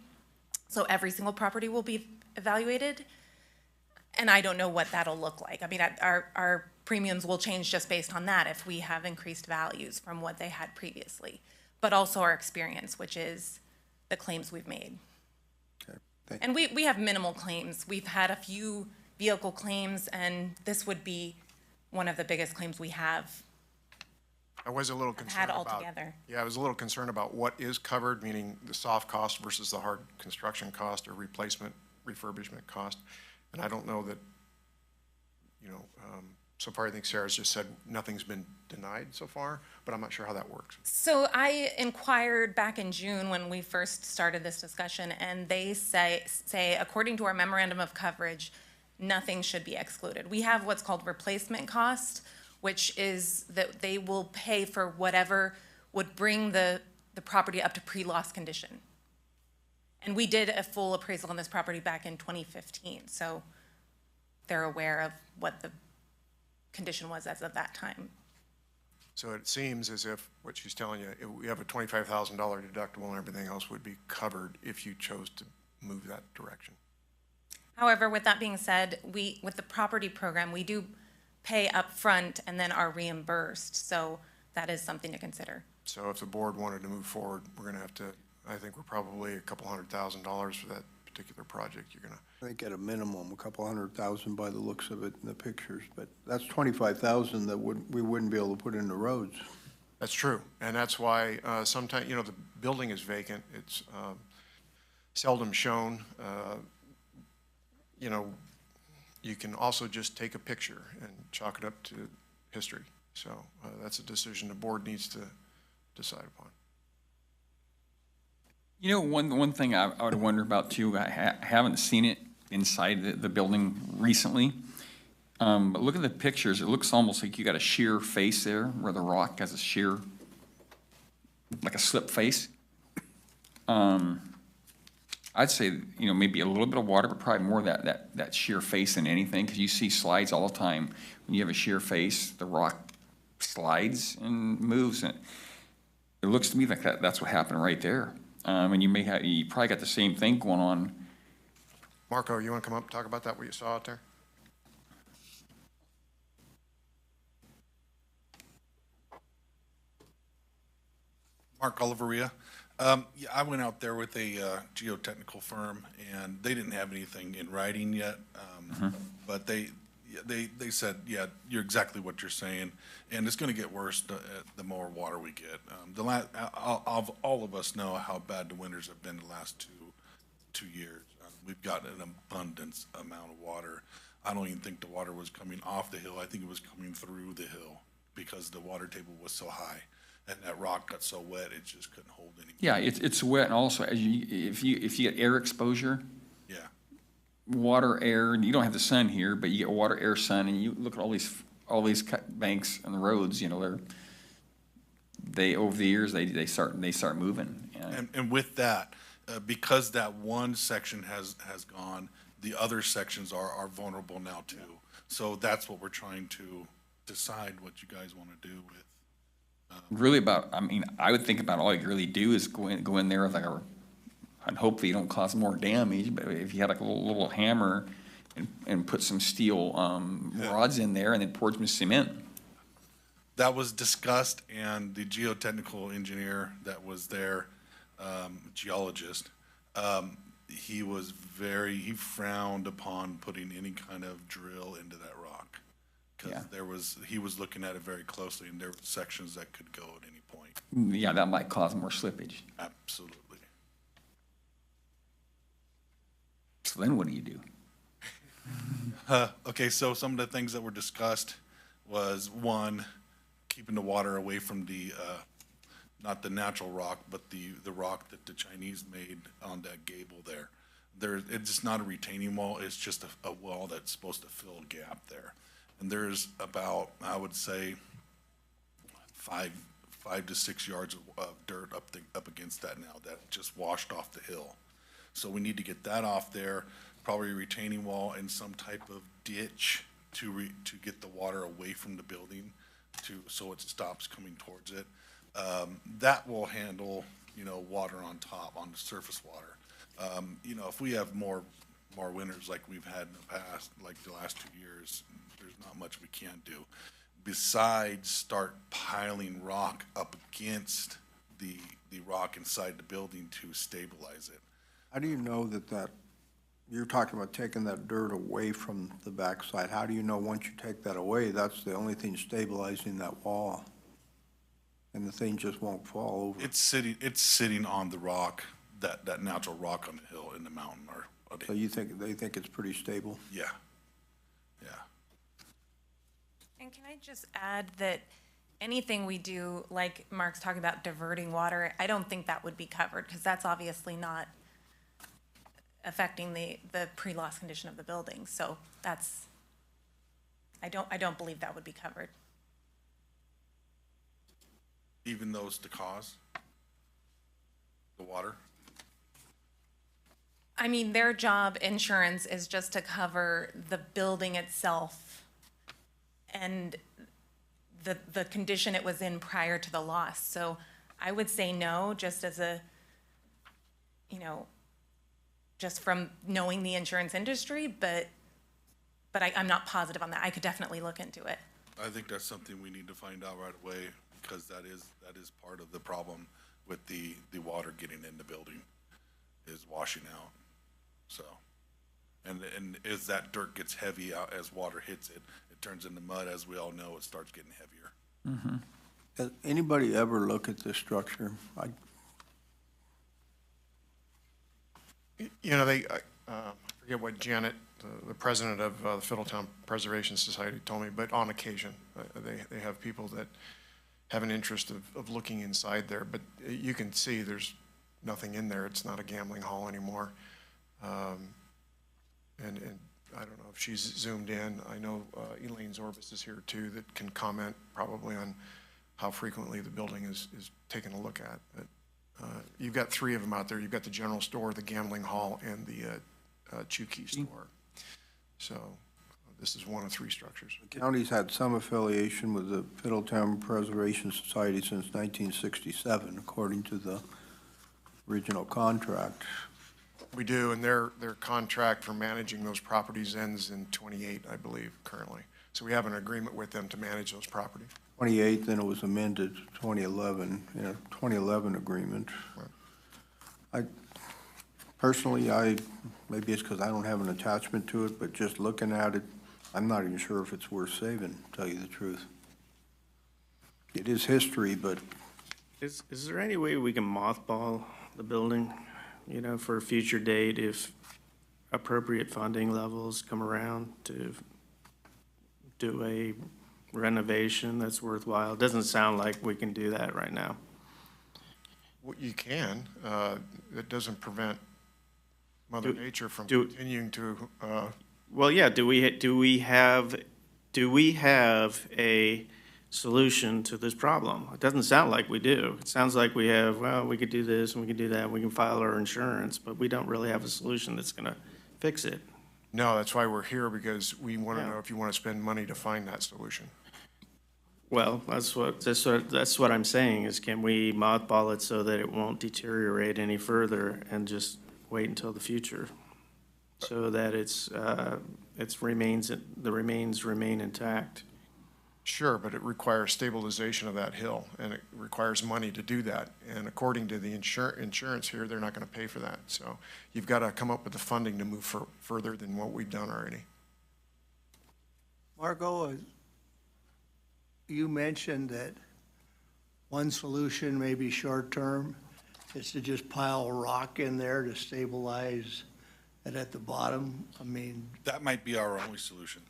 So every single property will be evaluated. And I don't know what that'll look like. I mean, our premiums will change just based on that if we have increased values from what they had previously. But also our experience, which is the claims we've made. Okay, thank you. And we have minimal claims. We've had a few vehicle claims, and this would be one of the biggest claims we have I was a little concerned had about. altogether. Yeah, I was a little concerned about what is covered, meaning the soft cost versus the hard construction cost or replacement, refurbishment cost. And I don't know that, so far I think Sarah's just said nothing's been denied so far, but I'm not sure how that works. So I inquired back in June when we first started this discussion, and they say according to our memorandum of coverage, nothing should be excluded. We have what's called replacement cost, which is that they will pay for whatever would bring the property up to pre-loss condition. And we did a full appraisal on this property back in 2015, so they're aware of what the condition was as of that time. So it seems as if what she's telling you, we have a $25,000 deductible and everything else would be covered if you chose to move that direction. However, with that being said, with the property program, we do pay up front and then are reimbursed, so that is something to consider. So if the board wanted to move forward, we're gonna have to, I think we're probably a couple $100,000 for that particular project. I think at a minimum, a couple 100,000 by the looks of it in the pictures, but that's 25,000 that we wouldn't be able to put in the roads. That's true, and that's why sometimes, the building is vacant, it's seldom shown. You can also just take a picture and chalk it up to history. So that's a decision the board needs to decide upon. One thing I would wonder about too, I haven't seen it inside the building recently. But look at the pictures. It looks almost like you got a sheer face there where the rock has a sheer, like a slip face. I'd say, maybe a little bit of water, but probably more that sheer face than anything, because you see slides all the time. When you have a sheer face, the rock slides and moves, and it looks to me like that's what happened right there. And you probably got the same thing going on. Marco, you want to come up and talk about that, what you saw out there? Mark Oliveria. Yeah, I went out there with a geotechnical firm, and they didn't have anything in writing yet. But they said, yeah, you're exactly what you're saying, and it's going to get worse the more water we get. All of us know how bad the winters have been the last two years. We've got an abundance amount of water. I don't even think the water was coming off the hill. I think it was coming through the hill because the water table was so high. And that rock got so wet, it just couldn't hold any. Yeah, it's wet, and also if you get air exposure, yeah, water, air, and you don't have the sun here, but you get water, air, sun, and you look at all these cut banks and the roads. They over the years they start moving. And with that, because that one section has gone, the other sections are vulnerable now too. So that's what we're trying to decide what you guys want to do with. Really I would think about all you really do is go in there with and hopefully you don't cause more damage, but if you had like a little hammer and put some steel rods in there and then pour some cement. That was discussed, and the geotechnical engineer that was there, geologist, he frowned upon putting any kind of drill into that rock. Because he was looking at it very closely, and there were sections that could go at any point. Yeah, that might cause more slippage. Absolutely. So then what do you do? Okay, so some of the things that were discussed was, one, keeping the water away from the, not the natural rock, but the rock that the Chinese made on that gable there. It's not a retaining wall, it's just a wall that's supposed to fill a gap there. And there's about, I would say, 5 to 6 yards of dirt up against that now that just washed off the hill. So we need to get that off there, probably a retaining wall and some type of ditch to get the water away from the building so it stops coming towards it. That will handle water on top, on the surface water. If we have more winters like we've had in the past, like the last 2 years, there's not much we can't do. Besides start piling rock up against the rock inside the building to stabilize it. How do you know that you're talking about taking that dirt away from the backside? How do you know once you take that away, that's the only thing stabilizing that wall? And the thing just won't fall over? It's sitting on the rock, that natural rock on the hill in the mountain or. So they think it's pretty stable? Yeah. And can I just add that anything we do, like Mark's talking about diverting water, I don't think that would be covered, because that's obviously not affecting the pre-loss condition of the building. So that's, I don't believe that would be covered. Even though it's the cause? The water? I mean, their job, insurance, is just to cover the building itself and the condition it was in prior to the loss. So I would say no, just as a, just from knowing the insurance industry, but I'm not positive on that. I could definitely look into it. I think that's something we need to find out right away, because that is part of the problem with the water getting in the building, is washing out. So, and as that dirt gets heavy out, as water hits it, it turns into mud. As we all know, it starts getting heavier. Has anybody ever look at this structure? I forget what Janet, the president of the Fiddletown Preservation Society, told me, but on occasion, they have people that have an interest of looking inside there, but you can see there's nothing in there. It's not a gambling hall anymore. And I don't know if she's zoomed in. I know Elaine Zorbis is here too, that can comment probably on how frequently the building is taken a look at. But, you've got 3 of them out there. You've got the general store, the gambling hall, and the Chukey store. So this is one of 3 structures. The county's had some affiliation with the Fiddletown Preservation Society since 1967, according to the original contract. We do, and their contract for managing those properties ends in 28, I believe, currently. So we have an agreement with them to manage those properties. 28, then it was amended to 2011, 2011 agreement. Right. Personally, maybe it's because I don't have an attachment to it, but just looking at it, I'm not even sure if it's worth saving, to tell you the truth. It is history, but. Is there any way we can mothball the building, for a future date if appropriate funding levels come around to do a renovation that's worthwhile? It doesn't sound like we can do that right now. Well, you can. It doesn't prevent Mother Nature from continuing to. Well, yeah. Do we have a solution to this problem? It doesn't sound like we do. It sounds like we have, well, we could do this and we could do that, and we can file our insurance, but we don't really have a solution that's gonna fix it. No, that's why we're here, because we want to know if you want to spend money to find that solution. Well, that's what I'm saying, is can we mothball it so that it won't deteriorate any further and just wait until the future? So that the remains remain intact. Sure, but it requires stabilization of that hill, and it requires money to do that. And according to the insurance here, they're not going to pay for that. So you've got to come up with the funding to move further than what we've done already. Marco, you mentioned that one solution, maybe short-term, is to just pile rock in there to stabilize it at the bottom. I mean. That might be our only solution.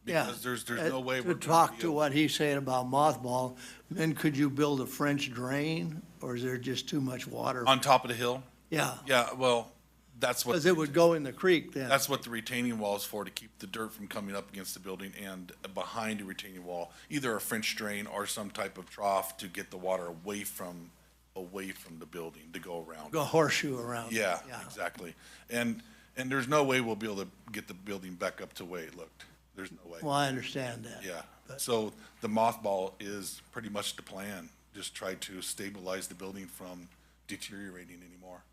Yeah. Because there's no way we're To talk to what he's saying about mothball, then could you build a French drain, or is there just too much water? on top of the hill. Yeah, Yeah, well, that's what. because it would go in the creek then. That's what the retaining wall is for, to keep the dirt from coming up against the building, and behind the retaining wall, either a French drain or some type of trough to get the water away from the building, to go around. Go horseshoe around. Yeah, exactly. And there's no way we'll be able to get the building back up to the way it looked. There's no way. Well, I understand that. Yeah, but- so the mothball is pretty much the plan. Just try to stabilize the building from deteriorating anymore.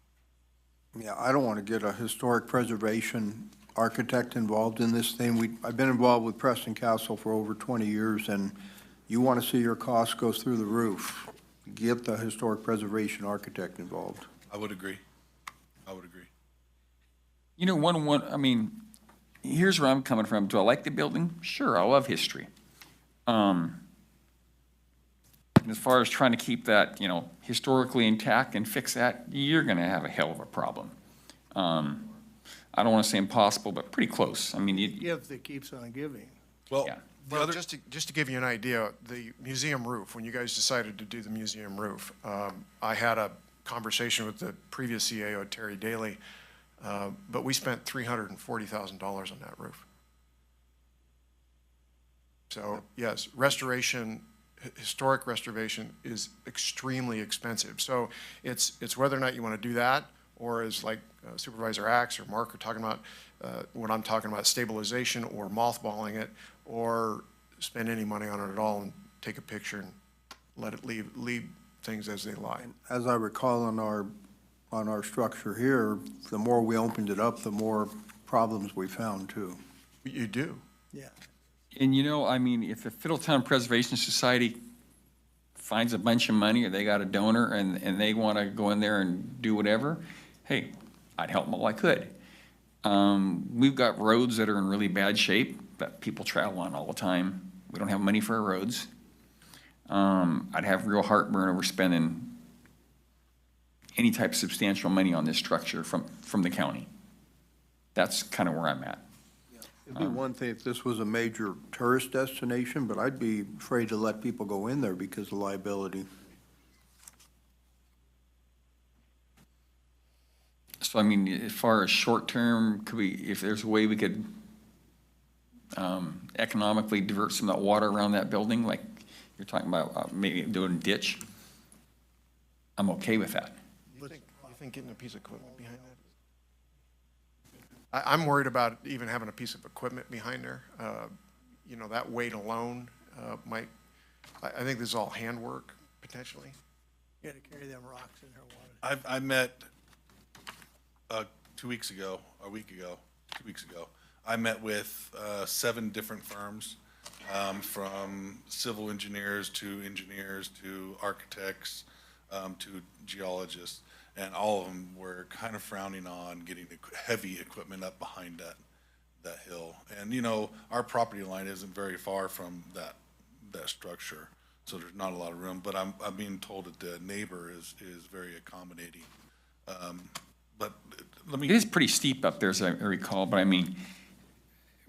Yeah, I don't want to get a historic preservation architect involved in this thing. I've been involved with Preston Castle for over 20 years, and you want to see your costs go through the roof, get the historic preservation architect involved. I would agree. I would agree. You know, I mean, here's where I'm coming from. Do I like the building? Sure, I love history. And as far as trying to keep that, you know, historically intact and fix that, you're gonna have a hell of a problem. I don't wanna say impossible, but pretty close. I mean, Gift that keeps on giving. Well, Yeah. Well, just to give you an idea, the museum roof, when you guys decided to do the museum roof, I had a conversation with the previous CAO, Terry Daly, but we spent $340,000 on that roof. So, yes, restoration, historic restoration is extremely expensive. So it's whether or not you want to do that, or as like Supervisor Axe or Mark are talking about, when I'm talking about stabilization or mothballing it, or spend any money on it at all and take a picture and let it leave things as they lie. As I recall on our structure here, the more we opened it up, the more problems we found too. You do. Yeah. and you know, I mean, if the Fiddletown Preservation Society finds a bunch of money, or they got a donor and they wanna go in there and do whatever, hey, I'd help them all I could. We've got roads that are in really bad shape that people travel on all the time. We don't have money for our roads. I'd have real heartburn over spending any type of substantial money on this structure from the county. That's kind of where I'm at. It'd be one thing if this was a major tourist destination, but I'd be afraid to let people go in there because of liability. So I mean, as far as short-term, could we, if there's a way we could economically divert some of that water around that building, like you're talking about maybe doing a ditch, I'm okay with that. You think getting a piece of equipment behind that? I'm worried about even having a piece of equipment behind there. You know, that weight alone might, I think this is all handwork, potentially. You gotta carry them rocks in there, water. I met 2 weeks ago, a week ago, 2 weeks ago, I met with 7 different firms, from civil engineers to architects, to geologists, and all of them were kind of frowning on getting the heavy equipment up behind that hill. And, you know, our property line isn't very far from that structure, so there's not a lot of room, but I'm being told that the neighbor is very accommodating. But let me. It is pretty steep up there, as I recall, but I mean,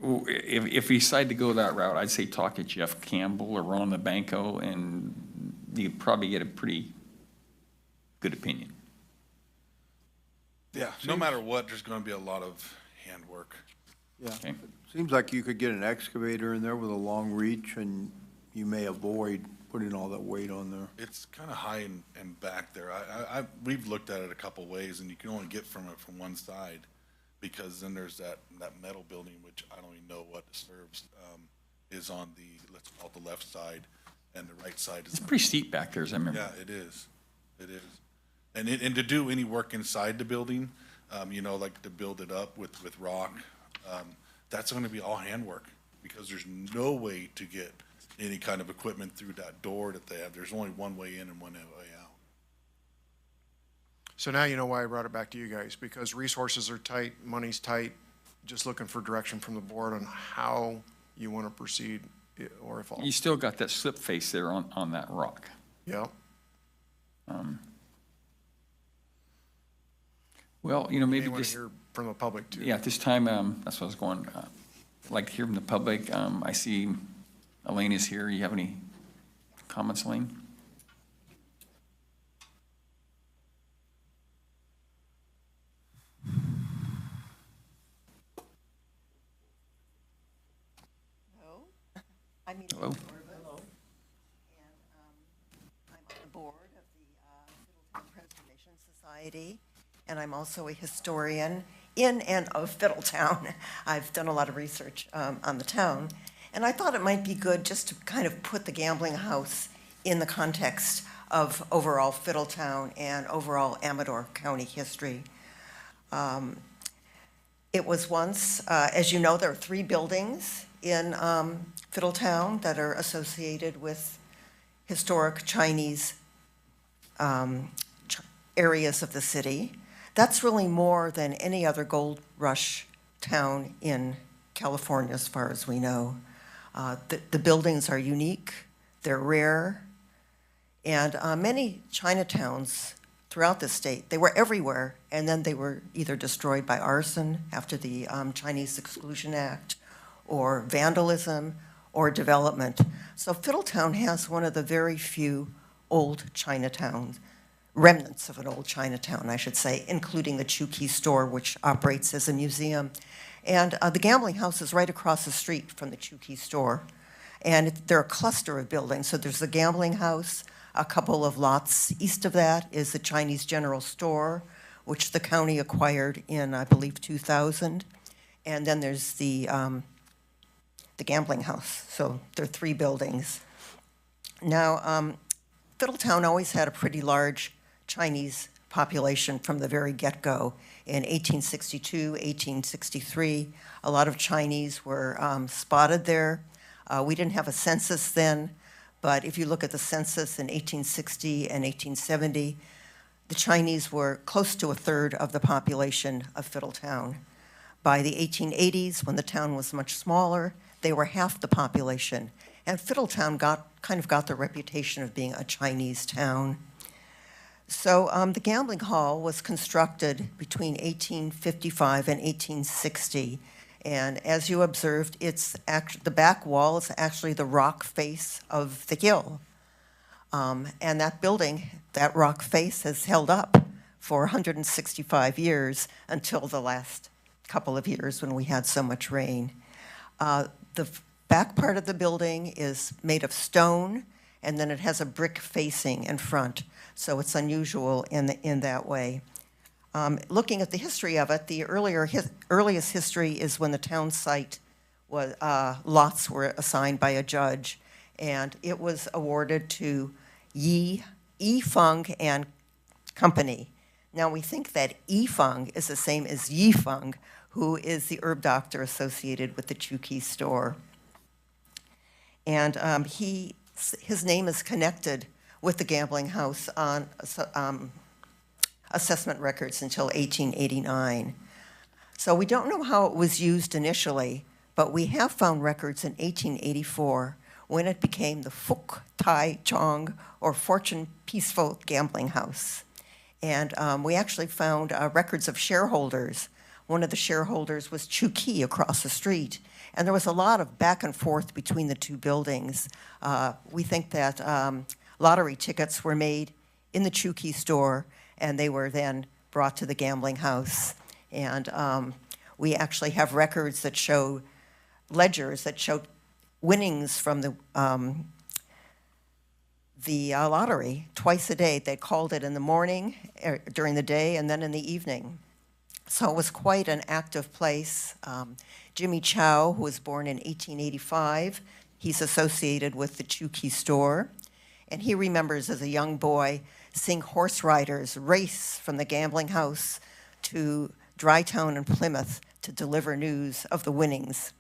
if we decide to go that route, I'd say talk to Jeff Campbell or Ron LeBanco, and you'd probably get a pretty good opinion. Yeah, no matter what, there's gonna be a lot of handwork. Yeah. Okay. Seems like you could get an excavator in there with a long reach, and you may avoid putting all that weight on there. It's kind of high and back there. We've looked at it a couple ways, and you can only get from it from one side, because then there's that metal building, which I don't even know what it serves, is on the, let's call it the left side, and the right side is. It's pretty steep back there, as I remember. Yeah, it is. It is. And to do any work inside the building, you know, like to build it up with rock, that's gonna be all handwork, because there's no way to get any kind of equipment through that door that they have. There's only one way in and one way out. So now you know why I brought it back to you guys, because resources are tight, money's tight, just looking for direction from the board on how you want to proceed, or if all. You still got that slip face there on that rock. Yeah. Well, you know, maybe Anyone just, hear from the public too? yeah, at this time, that's what I was going, I'd like to hear from the public. I see Elaine is here. You have any comments, Elaine? I'm Edith Hello. Hello. And I'm on the board of the Fiddletown Preservation Society, and I'm also a historian in and of Fiddletown. I've done a lot of research on the town, and I thought it might be good just to kind of put the gambling house in the context of overall Fiddletown and overall Amador County history. It was once, as you know, there are 3 buildings in Fiddletown that are associated with historic Chinese areas of the city. That's really more than any other gold rush town in California, as far as we know. The buildings are unique, they're rare, and many Chinatowns throughout the state, they were everywhere, and then they were either destroyed by arson after the Chinese Exclusion Act, or vandalism, or development. So Fiddletown has one of the very few old Chinatowns, remnants of an old Chinatown, I should say, including the Chukey store, which operates as a museum. And the gambling house is right across the street from the Chukey store. And they're a cluster of buildings. So there's the gambling house, a couple of lots east of that is the Chinese General Store, which the county acquired in, I believe, 2000. And then there's the gambling house. So there are 3 buildings. Now, Fiddletown always had a pretty large Chinese population from the very get-go. In 1862, 1863, a lot of Chinese were spotted there. We didn't have a census then, but if you look at the census in 1860 and 1870, the Chinese were close to 1/3 of the population of Fiddletown. By the 1880s, when the town was much smaller, they were half the population. And Fiddletown kind of got the reputation of being a Chinese town. So the gambling hall was constructed between 1855 and 1860. And as you observed, the back wall is actually the rock face of the hill. And that building, that rock face, has held up for 165 years until the last couple of years when we had so much rain. The back part of the building is made of stone, and then it has a brick facing in front. So it's unusual in that way. Looking at the history of it, the earliest history is when the town site was, lots were assigned by a judge, and it was awarded to E. Fung and Company. Now we think that E. Fung is the same as Yi Fung, who is the herb doctor associated with the Chukey store. And his name is connected with the gambling house on assessment records until 1889. So we don't know how it was used initially, but we have found records in 1884 when it became the Fuk Tai Chong, or Fortune Peaceful Gambling House. And we actually found records of shareholders. One of the shareholders was Chukey across the street. And there was a lot of back and forth between the 2 buildings. We think that lottery tickets were made in the Chukey store, and they were then brought to the gambling house. And we actually have records that show ledgers that show winnings from the lottery twice a day. They called it in the morning, during the day, and then in the evening. So it was quite an active place. Jimmy Chow, who was born in 1885, he's associated with the Chukey store. And he remembers as a young boy seeing horse riders race from the gambling house to Drytown and Plymouth to deliver news of the winnings.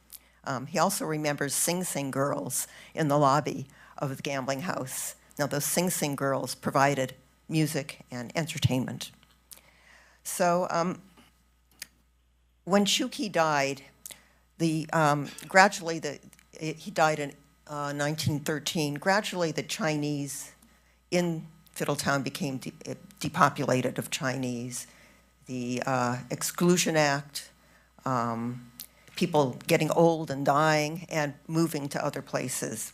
He also remembers Sing Sing girls in the lobby of the gambling house. Now, those Sing Sing girls provided music and entertainment. So when Chukey died, he died in 1913. Gradually, the Chinese in Fiddletown became depopulated of Chinese. The Exclusion Act, people getting old and dying and moving to other places.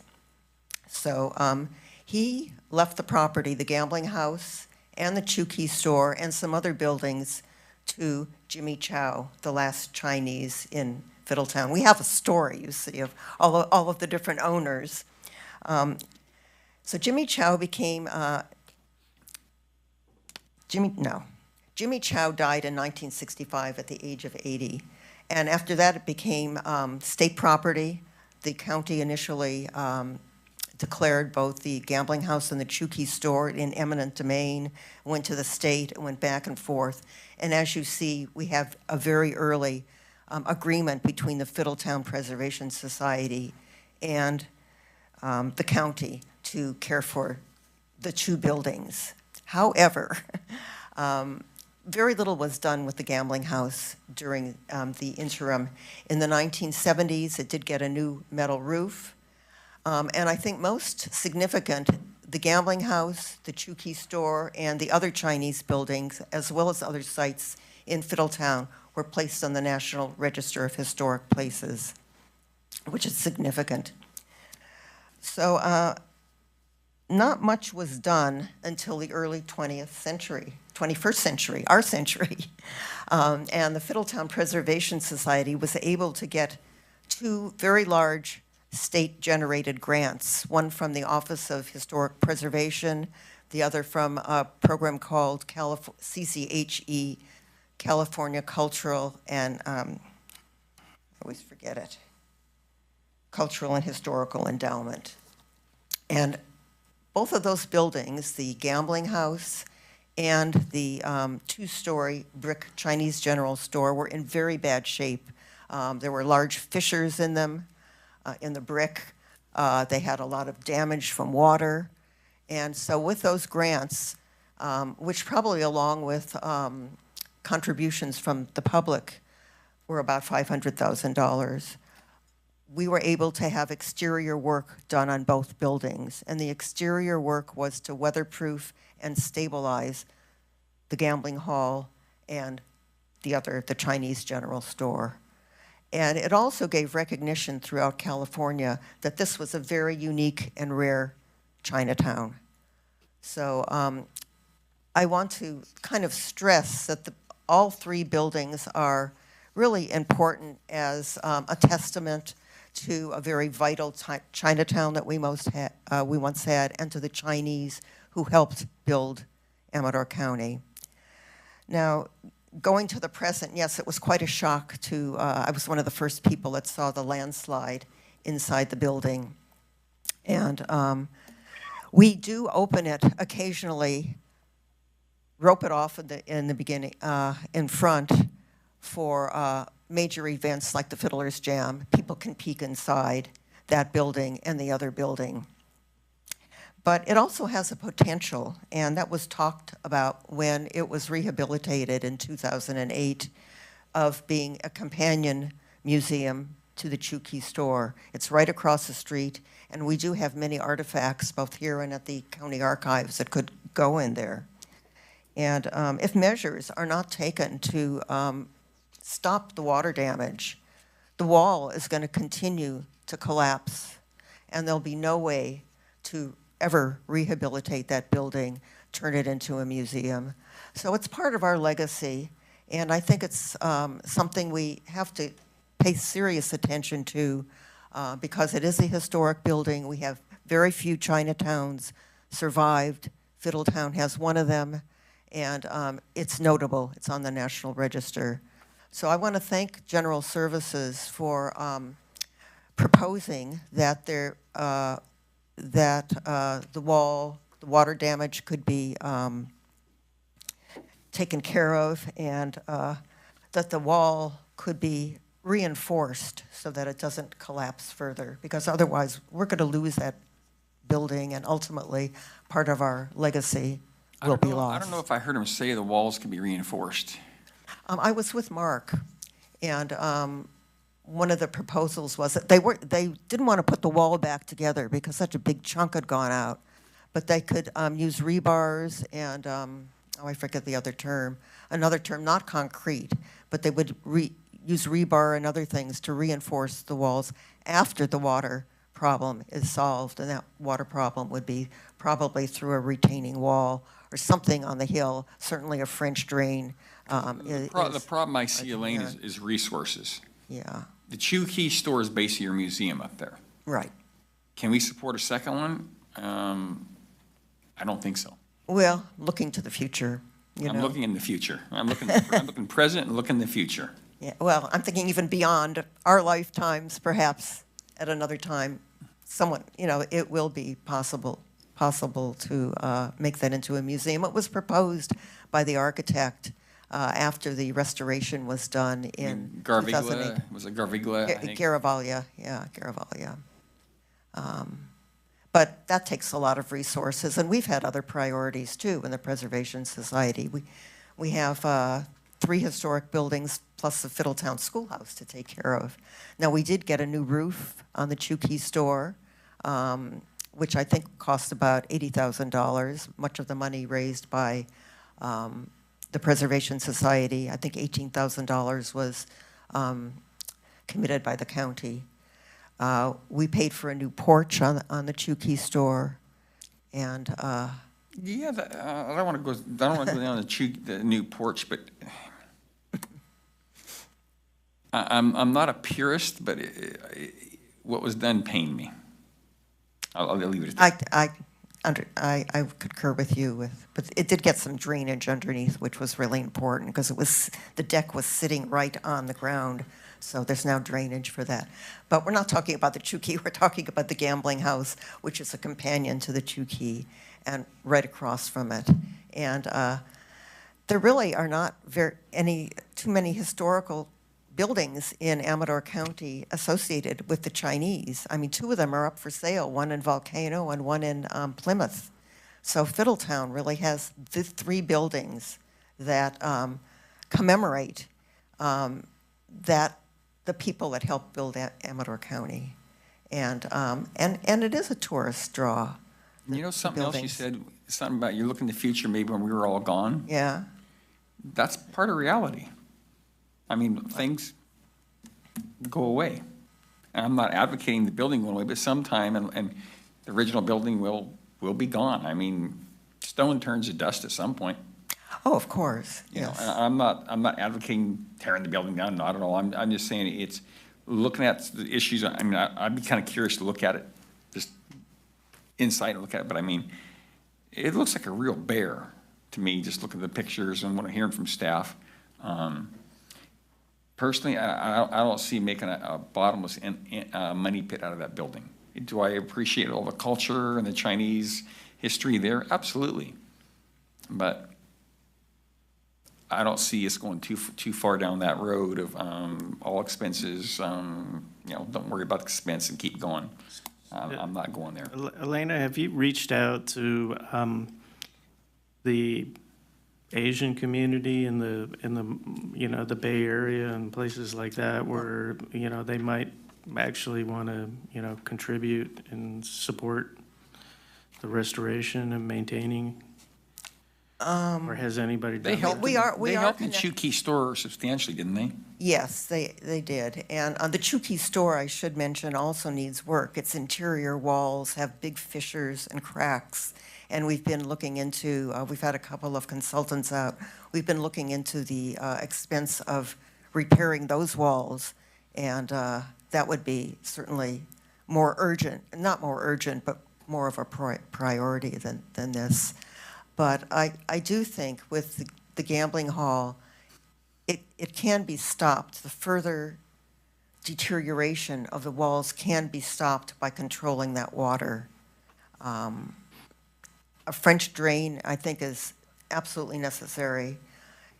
So he left the property, the gambling house and the Chukey store and some other buildings to Jimmy Chow, the last Chinese in Fiddletown. We have a story, you see, of all of the different owners. So Jimmy Chow became, Jimmy Chow died in 1965 at the age of 80. And after that, it became state property. The county initially declared both the gambling house and the Chukey store in eminent domain, went to the state, and went back and forth. And as you see, we have a very early agreement between the Fiddletown Preservation Society and the county to care for the two buildings. However, very little was done with the gambling house during the interim. In the 1970s, it did get a new metal roof. And I think most significant, the gambling house, the Chukey store, and the other Chinese buildings, as well as other sites in Fiddletown, were placed on the National Register of Historic Places, which is significant. So not much was done until the early 21st century, our century. And the Fiddletown Preservation Society was able to get two very large state-generated grants, one from the Office of Historic Preservation, the other from a program called CCHE, California Cultural and, I always forget it, Cultural and Historical Endowment. And both of those buildings, the gambling house and the two-story brick Chinese general store, were in very bad shape. There were large fissures in them, in the brick. They had a lot of damage from water. And so with those grants, which probably along with contributions from the public were about $500,000, we were able to have exterior work done on both buildings. And the exterior work was to weatherproof and stabilize the gambling hall and the Chinese general store. And it also gave recognition throughout California that this was a very unique and rare Chinatown. So I want to kind of stress that all three buildings are really important as a testament to a very vital Chinatown that we once had, and to the Chinese who helped build Amador County. Now, going to the present, yes, it was quite a shock to, I was one of the first people that saw the landslide inside the building. And we do open it occasionally, rope it off in the beginning, in front for major events like the Fiddler's Jam. People can peek inside that building and the other building. But it also has a potential, and that was talked about when it was rehabilitated in 2008, of being a companion museum to the Chukey store. It's right across the street, and we do have many artifacts, both here and at the county archives, that could go in there. And if measures are not taken to stop the water damage, the wall is going to continue to collapse, and there'll be no way to ever rehabilitate that building, turn it into a museum. So it's part of our legacy, and I think it's something we have to pay serious attention to because it is a historic building. We have very few Chinatowns survived. Fiddletown has one of them, and it's notable. It's on the National Register. So I want to thank General Services for proposing that the water damage could be taken care of, and that the wall could be reinforced so that it doesn't collapse further, because otherwise we're going to lose that building, and ultimately part of our legacy will be lost. I don't know if I heard him say the walls can be reinforced. I was with Mark, and one of the proposals was that they didn't want to put the wall back together because such a big chunk had gone out, but they could use rebars and, I forget the other term, another term, not concrete, but they would use rebar and other things to reinforce the walls after the water problem is solved, and that water problem would be probably through a retaining wall or something on the hill, certainly a French drain. The problem I see, Elaine, is resources. Yeah. The Chukey store is basically your museum up there. Right. Can we support a second one? I don't think so. Well, looking to the future, I'm looking in the future. I'm looking present and looking in the future. Yeah, well, I'm thinking even beyond our lifetimes, perhaps at another time, someone, it will be possible to make that into a museum. It was proposed by the architect after the restoration was done in 2008. Garviglia, was it Garviglia? I think? Garavaglia, yeah, Garavaglia. But that takes a lot of resources, and we've had other priorities too in the Preservation Society. We have 3 historic buildings plus the Fiddletown Schoolhouse to take care of. Now, we did get a new roof on the Chukey store, which I think cost about $80,000, much of the money raised by the Preservation Society. I think $18,000 was committed by the county. We paid for a new porch on the Chukey store, and Yeah, I don't want to go down the new porch, but I'm not a purist, but what was done pained me. I'll leave it at that. I concur with you but it did get some drainage underneath, which was really important because the deck was sitting right on the ground. So there's now drainage for that. But we're not talking about the Chukey, we're talking about the gambling house, which is a companion to the Chukey, and right across from it. And there really are not too many historical buildings in Amador County associated with the Chinese. I mean, 2 of them are up for sale, one in Volcano and one in Plymouth. So Fiddletown really has the 3 buildings that commemorate the people that helped build Amador County. And it is a tourist draw. You know something else you said, something about you look in the future, maybe when we were all gone? Yeah. That's part of reality. I mean, things go away. And I'm not advocating the building going away, but sometime, and the original building will be gone. I mean, stone turns to dust at some point. Oh, of course, You know, yes. I'm not advocating tearing the building down, not at all. I'm just saying it's looking at the issues. I mean, I'd be kind of curious to look at it, just inside and look at it. But I mean, it looks like a real bear to me, just looking at the pictures and what I'm hearing from staff. Personally, I don't see making a bottomless money pit out of that building. Do I appreciate all the culture and the Chinese history there? Absolutely. But I don't see us going too far down that road of all expenses, don't worry about the expense and keep going. I'm not going there. Elena, have you reached out to the Asian community in the Bay Area and places like that where, they might actually want to, contribute and support the restoration and maintaining? Or has anybody done They that? helped. We are They helped the connected. Chukey store substantially, didn't they? Yes, they did. And the Chukey store, I should mention, also needs work. Its interior walls have big fissures and cracks. And we've been looking into, we've had a couple of consultants out. We've been looking into the expense of repairing those walls. And that would be certainly more urgent, not more urgent, but more of a priority than this. But I do think with the gambling hall, it can be stopped. The further deterioration of the walls can be stopped by controlling that water. A French drain, I think, is absolutely necessary,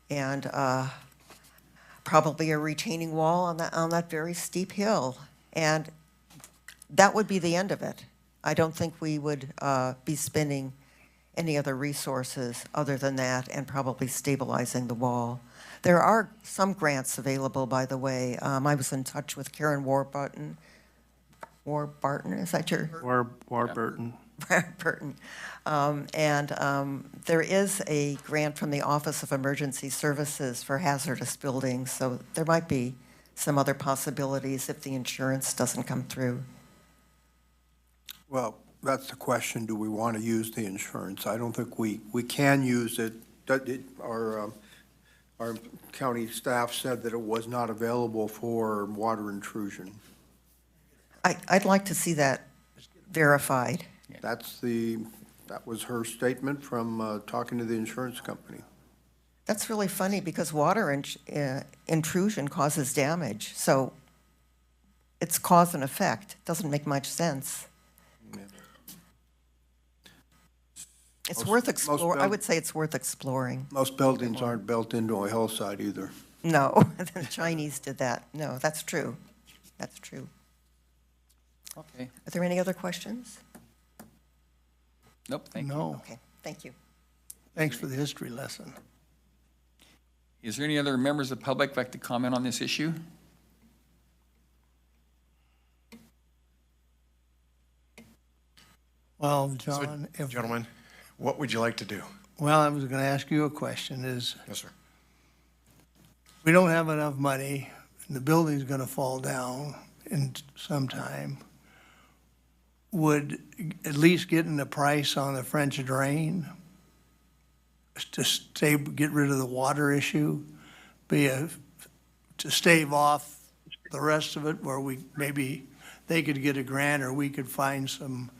and probably a retaining wall on that very steep hill. And that would be the end of it. I don't think we would be spending any other resources other than that, and probably stabilizing the wall. There are some grants available, by the way. I was in touch with Karen Warburton. Warburton, is that your? Warburton. Burton. There is a grant from the Office of Emergency Services for hazardous buildings, so there might be some other possibilities if the insurance doesn't come through. Well, that's the question, do we want to use the insurance? I don't think we can use it. Our county staff said that it was not available for water intrusion. I'd like to see that verified. That was her statement from talking to the insurance company. That's really funny because water intrusion causes damage, so it's cause and effect. Doesn't make much sense. It's Most- worth most exploring. I build- would say it's worth exploring. Most buildings aren't built into a hillside either. No, the Chinese did that. No, that's true. That's true. Okay. Are there any other questions? Nope, thank you. No, Okay, thank you. thanks for the history lesson. Is there any other members of the public like to comment on this issue? Well, So, John, if, gentlemen, what would you like to do? well, I was gonna ask you a question, is Yes, sir. we don't have enough money, and the building's gonna fall down in some time. Would at least getting the price on the French drain to get rid of the water issue, to stave off the rest of it, where maybe they could get a grant or we could find some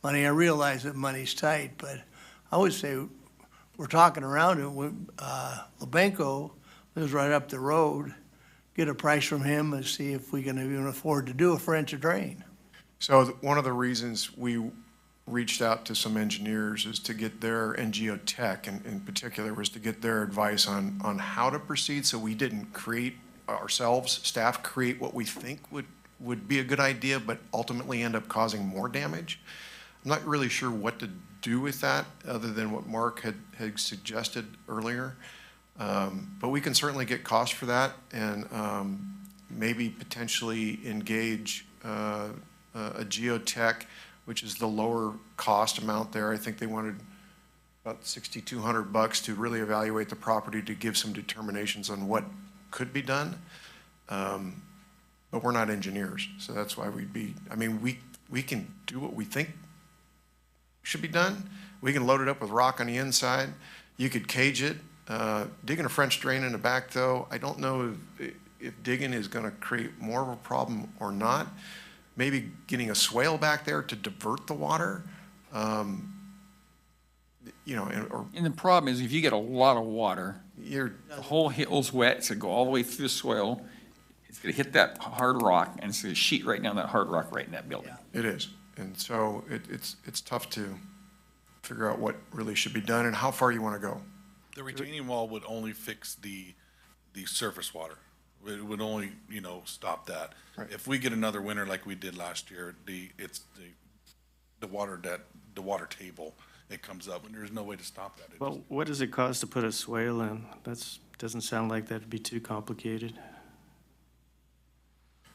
money? I realize that money's tight, but I would say we're talking around it. Lebenko lives right up the road. Get a price from him and see if we can even afford to do a French drain. So one of the reasons we reached out to some engineers is to get their, and geotech in particular, was to get their advice on how to proceed, so we didn't create ourselves, staff, create what we think would be a good idea, but ultimately end up causing more damage. I'm not really sure what to do with that, other than what Mark had suggested earlier. But we can certainly get costs for that, and maybe potentially engage a geotech, which is the lower cost amount there. I think they wanted about $6,200 to really evaluate the property, to give some determinations on what could be done. But we're not engineers, so that's why we can do what we think should be done. We can load it up with rock on the inside. You could cage it. Digging a French drain in the back, though, I don't know if digging is gonna create more of a problem or not. Maybe getting a swale back there to divert the water, or. And the problem is, if you get a lot of water, The whole hill's wet, it's gonna go all the way through the soil, it's gonna hit that hard rock, and it's gonna sheet right down that hard rock right in that building. It is, and so it's tough to figure out what really should be done and how far you want to go. The retaining wall would only fix the surface water. It would only, stop that. Right. If we get another winter like we did last year, the water table, it comes up, and there's no way to stop that. It Well, what does it cost to put a swale in? Doesn't sound like that'd be too complicated.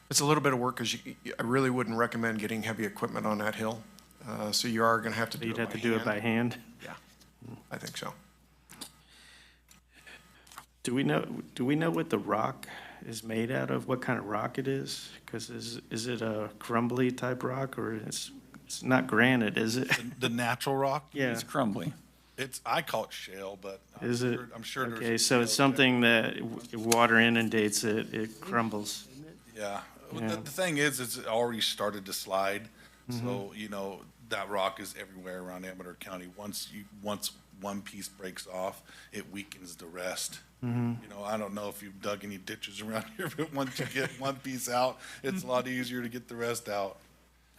It's a little bit of work, because I really wouldn't recommend getting heavy equipment on that hill. So you are going to have to do it You'd by have to do it by hand? Yeah, I think so. Do we know what the rock is made out of? What kind of rock it is? Because is it a crumbly type rock, or it's not granite, is it? The natural rock? Yeah. It's crumbly. I call it shale, but Is it? I'm sure there's. Okay, so it's something that water inundates it, it crumbles. Yeah. Well, Yeah. The thing is, it's already started to slide. So, that rock is everywhere around Amador County. Once one piece breaks off, it weakens the rest. I don't know if you've dug any ditches around here, but once you get one piece out, it's a lot easier to get the rest out.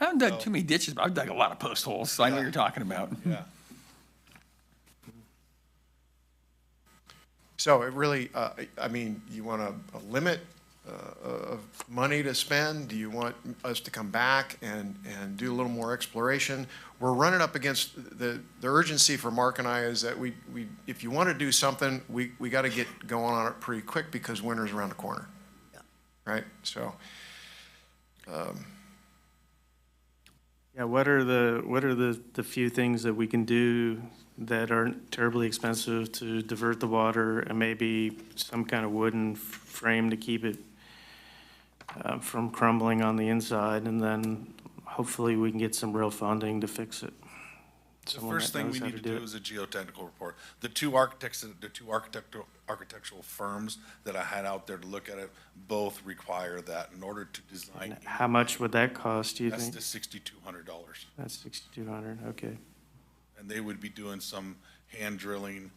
I haven't dug too many ditches, but I've dug a lot of post holes, so I know what you're talking about. Yeah. So it really, you want a limit of money to spend? Do you want us to come back and do a little more exploration? We're running up against the urgency for Mark and I is that we if you want to do something, we got to get going on it pretty quick, because winter's around the corner. Yeah. Right? So, Yeah, what are the few things that we can do that aren't terribly expensive to divert the water, and maybe some kind of wooden frame to keep it from crumbling on the inside, and then hopefully we can get some real funding to fix it. The Someone first that thing knows we how need to do it. is a geotechnical report. The two architectural firms that I had out there to look at it both require that in order to design. How much would that cost, do you That's think? the $6,200. That's $6,200, okay. And they would be doing some hand drilling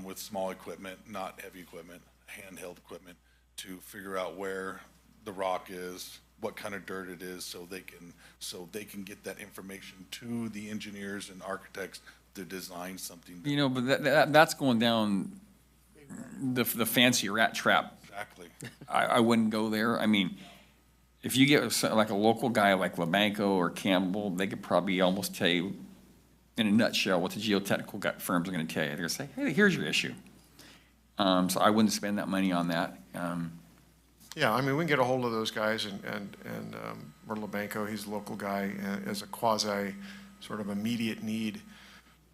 with small equipment, not heavy equipment, handheld equipment, to figure out where the rock is, what kind of dirt it is, so they can get that information to the engineers and architects to design something. You know, but that's going down the fancy rat trap. Exactly. I wouldn't go there. I mean, if you get like a local guy like Lebanco or Campbell, they could probably almost tell you in a nutshell what the geotechnical firms are gonna tell you. They're gonna say, hey, here's your issue. So I wouldn't spend that money on that. Yeah, I mean, we can get a hold of those guys and Myrtle Banco, he's a local guy, as a quasi sort of immediate need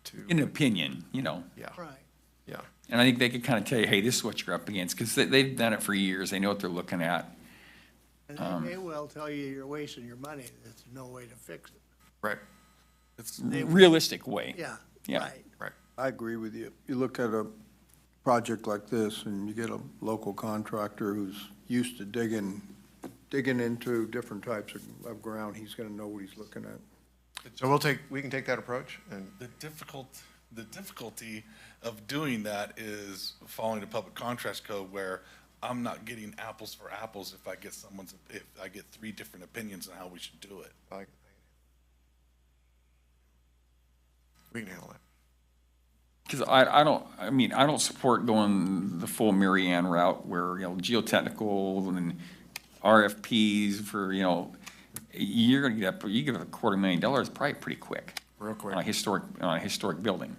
to. In an opinion, you know. Yeah, Right. yeah. And I think they could kind of tell you, hey, this is what you're up against, because they've done it for years. They know what they're looking at. And they may well tell you you're wasting your money. There's no way to fix it. Right. It's Realistic way. Yeah, Yeah. right. Right. I agree with you. You look at a project like this and you get a local contractor who's used to digging into different types of ground, he's gonna know what he's looking at. So we can take that approach and. The difficulty of doing that is following the public contracts code where I'm not getting apples for apples if I get three different opinions on how we should do it. We can handle that. Because I don't support going the full Mary Ann route where, you know, geotechnical and RFPs for, you know, you're gonna get up, you give a $250,000 probably pretty quick. Real quick. On a historic building.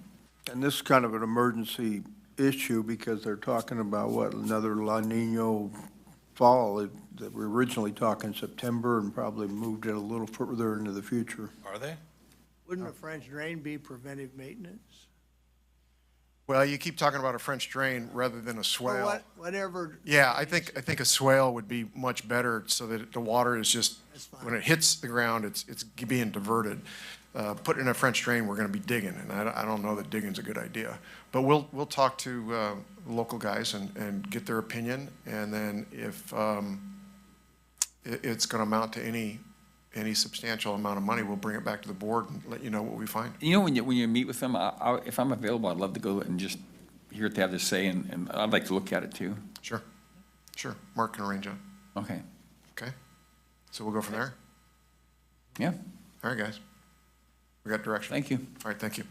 And this is kind of an emergency issue because they're talking about what, another La Nino fall, that we're originally talking September and probably moved it a little further into the future. Are they? Wouldn't a French drain be preventive maintenance? Well, you keep talking about a French drain rather than a Or swale. whatever. Yeah, I think a swale would be much better so that the water is just, That's fine. when it hits the ground, it's being diverted. Putting in a French drain, we're gonna be digging, and I don't know that digging's a good idea. But we'll talk to local guys and get their opinion, and then if it's gonna amount to any substantial amount of money, we'll bring it back to the board and let you know what we find. You know, when you meet with them, if I'm available, I'd love to go and just hear what they have to say, and I'd like to look at it too. Sure. Mark can arrange that. Okay. Okay? So we'll go from there? Yeah, All right, guys. We got direction? thank you. All right, thank you.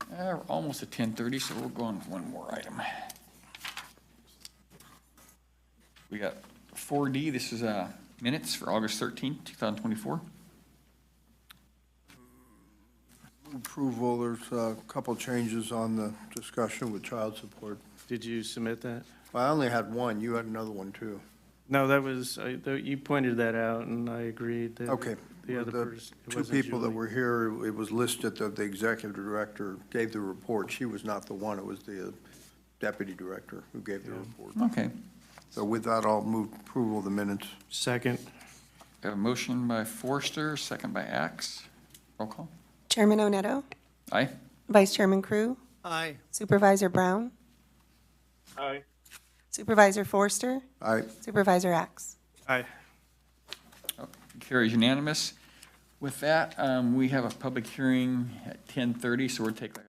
We're almost at 10:30, so we'll go on with one more item. We got 4D, this is minutes for August 13th, 2024. Approval, there's a couple changes on the discussion with child support. Did you submit that? I only had one, you had another one too. No, that was, you pointed that out, and I agreed that. Okay. The other The person. it two wasn't people that Julie. were here, it was listed that the executive director gave the report. She was not the one, it was the deputy director who gave the report. Okay. So with that, I'll move approval of the minutes. Second. We have a motion by Forster, second by Axe. Roll call. Chairman Onetto, Aye. Vice Chairman Crew, Aye. Supervisor Brown, Aye. Supervisor Forster, Aye. Supervisor Axe. Aye. Carries unanimous. With that, we have a public hearing at 10:30, so we'll take like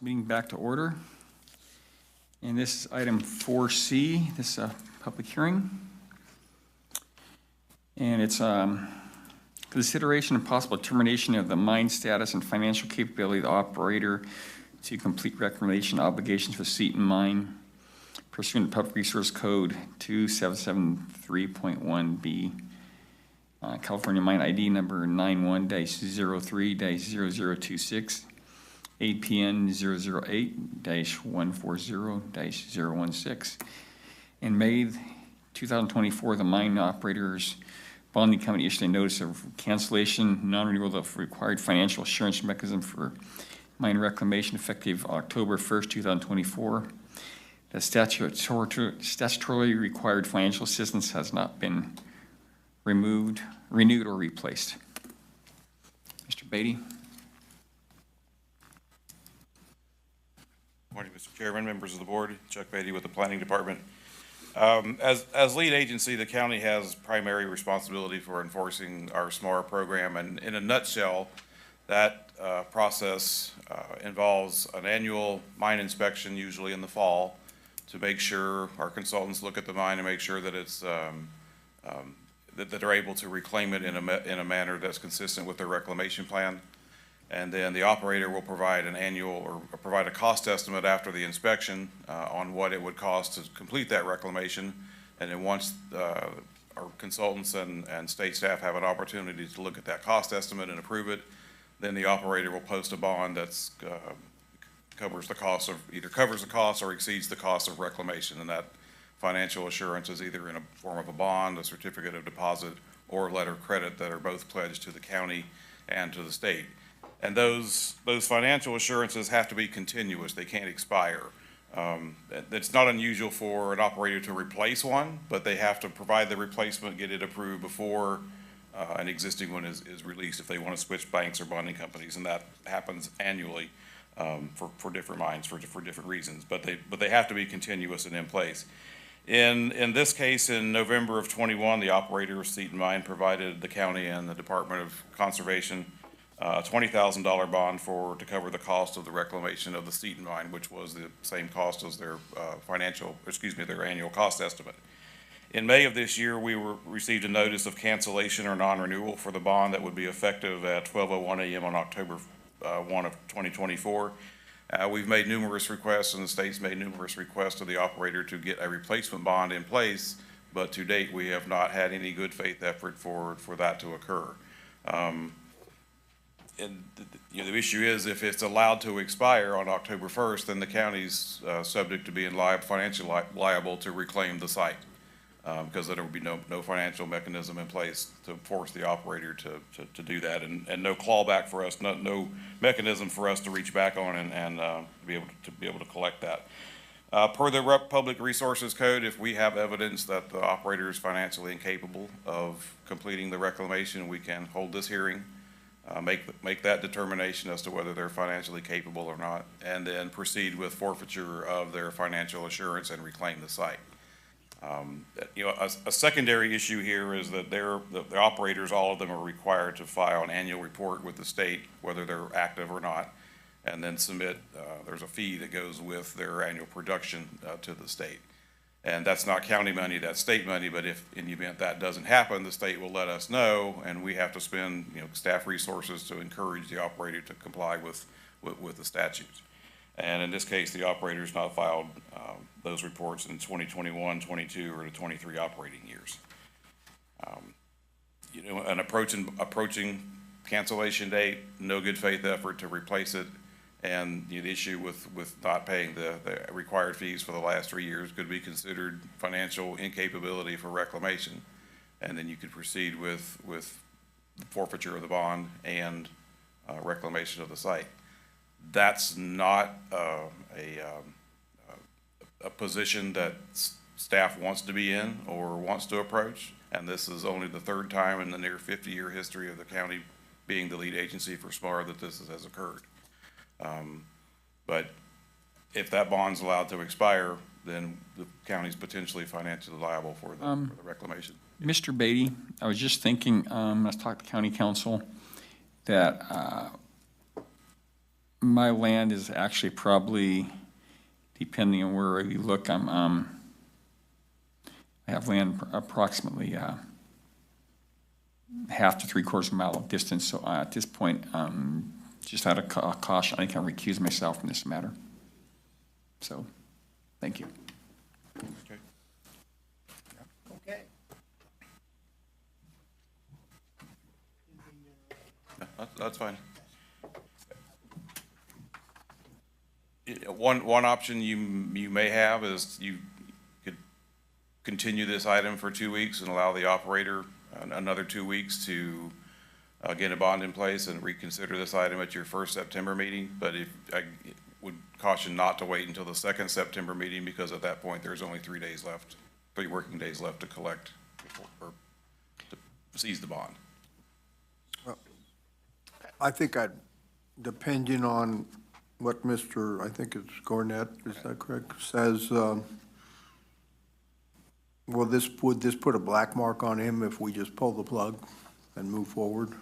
Meeting back to order. And this is item 4C, this is a public hearing. And it's consideration and possible termination of the mine status and financial capability of the operator to complete reclamation obligations for Seton Mine pursuant to Public Resource Code 2773.1B. California Mine ID number 91-03-0026. APN 008-140-016. In May 2024, the mine operators bonding company issued a notice of cancellation, non-renewal of required financial assurance mechanism for mine reclamation effective October 1st, 2024. The statutorily required financial assistance has not been renewed, or replaced. Mr. Beatty. Morning, Mr. Chairman, members of the board. Chuck Beatty with the Planning Department. As lead agency, the county has primary responsibility for enforcing our SMAR program, and in a nutshell, that process involves an annual mine inspection, usually in the fall, to make sure our consultants look at the mine and make sure that it's that they're able to reclaim it in a manner that's consistent with their reclamation plan. And then the operator will provide an annual or provide a cost estimate after the inspection on what it would cost to complete that reclamation. And then once our consultants and state staff have an opportunity to look at that cost estimate and approve it, then the operator will post a bond that's covers the cost of either covers the cost or exceeds the cost of reclamation. And that financial assurance is either in a form of a bond, a certificate of deposit, or a letter of credit that are both pledged to the county and to the state. And those financial assurances have to be continuous. They can't expire. It's not unusual for an operator to replace one, but they have to provide the replacement, get it approved before an existing one is released if they want to switch banks or bonding companies, and that happens annually for different mines for different reasons. But they have to be continuous and in place. In this case, in November of 21, the operator of Seton Mine provided the county and the Department of Conservation a $20,000 bond to cover the cost of the reclamation of the Seton Mine, which was the same cost as their their annual cost estimate. In May of this year, we received a notice of cancellation or non-renewal for the bond that would be effective at 12:01 a.m. on October 1 of 2024. We've made numerous requests, and the state's made numerous requests to the operator to get a replacement bond in place, but to date, we have not had any good faith effort for that to occur. And the issue is, if it's allowed to expire on October 1st, then the county's subject to being financially liable to reclaim the site, because there would be no financial mechanism in place to force the operator to do that, and no clawback for us, no mechanism for us to reach back on and be able to collect that. Per the Public Resources Code, if we have evidence that the operator is financially incapable of completing the reclamation, we can hold this hearing. Make that determination as to whether they're financially capable or not, and then proceed with forfeiture of their financial assurance and reclaim the site. A secondary issue here is that the operators, all of them, are required to file an annual report with the state, whether they're active or not, and then submit, there's a fee that goes with their annual production to the state. And that's not county money, that's state money, but if in the event that doesn't happen, the state will let us know, and we have to spend staff resources to encourage the operator to comply with the statutes. And in this case, the operator's not filed those reports in 2021, 22, or the 23 operating years. An approaching cancellation date, no good faith effort to replace it, and the issue with not paying the required fees for the last 3 years could be considered financial incapability for reclamation. And then you could proceed with forfeiture of the bond and reclamation of the site. That's not a position that staff wants to be in or wants to approach. And this is only the third time in the near 50-year history of the county being the lead agency for SMAR that this has occurred. But if that bond's allowed to expire, then the county's potentially financially liable for the reclamation. Mr. Beatty, I was just thinking, let's talk to county council, that My land is actually probably, depending on where you look, I have land approximately half to 3/4 mile of distance, so at this point, just out of caution, I can recuse myself from this matter. So, thank you. Okay. Okay. That's fine. One option you may have is you could continue this item for 2 weeks and allow the operator another 2 weeks to get a bond in place and reconsider this item at your first September meeting. But I would caution not to wait until the second September meeting, because at that point, there's only 3 days left, 3 working days left to collect or to seize the bond. I think depending on what Mr., I think it's Gornet, is that correct, says, would this put a black mark on him if we just pull the plug and move forward?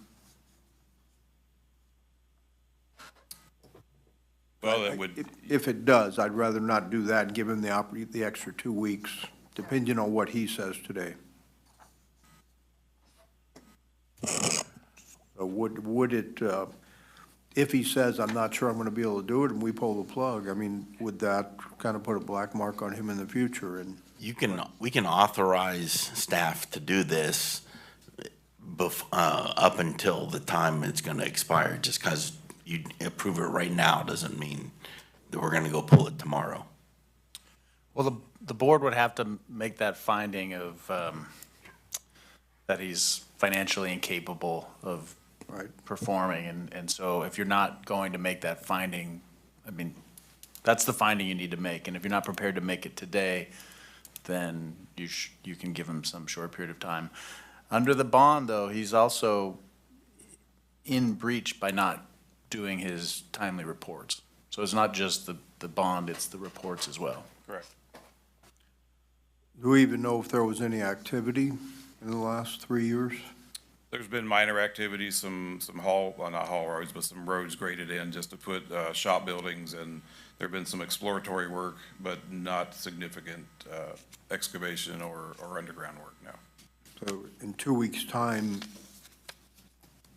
Well, it would. If it does, I'd rather not do that and give him the extra 2 weeks, depending on what he says today. So would it, if he says, I'm not sure I'm gonna be able to do it, and we pull the plug, I mean, would that kind of put a black mark on him in the future? And We can authorize staff to do this up until the time it's gonna expire. Just because you approve it right now doesn't mean that we're gonna go pull it tomorrow. Well, the board would have to make that finding of, that he's financially incapable of performing, and so if you're not going to make that finding, I mean, that's the finding you need to make, and if you're not prepared to make it today, then you can give him some short period of time. Under the bond, though, he's also in breach by not doing his timely reports. So it's not just the bond, it's the reports as well. Correct. Do we even know if there was any activity in the last 3 years? There's been minor activities, some not haul roads, but some roads graded in just to put shop buildings, and there've been some exploratory work, but not significant excavation or underground work, no. So in 2 weeks' time,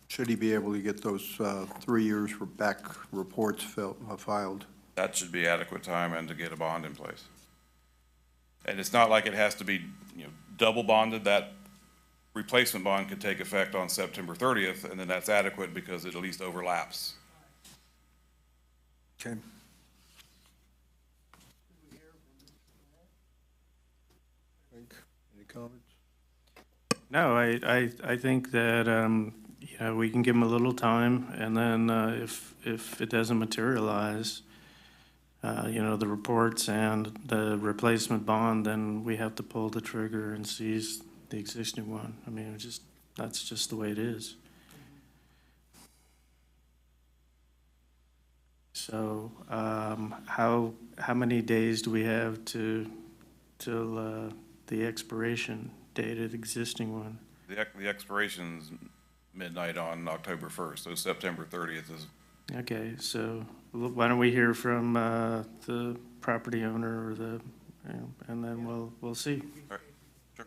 should he be able to get those 3 years for back reports filed? That should be adequate time and to get a bond in place. And it's not like it has to be, double bonded. That replacement bond could take effect on September 30th, and then that's adequate because it at least overlaps. Okay. Any comments? No, I think that, we can give them a little time, and then if it doesn't materialize, the reports and the replacement bond, then we have to pull the trigger and seize the existing one. I mean, that's just the way it is. So, how many days do we have till the expiration date of the existing one? The expiration's midnight on October 1st, so September 30th is. Okay, so why don't we hear from the property owner or and then we'll see. All right, sure.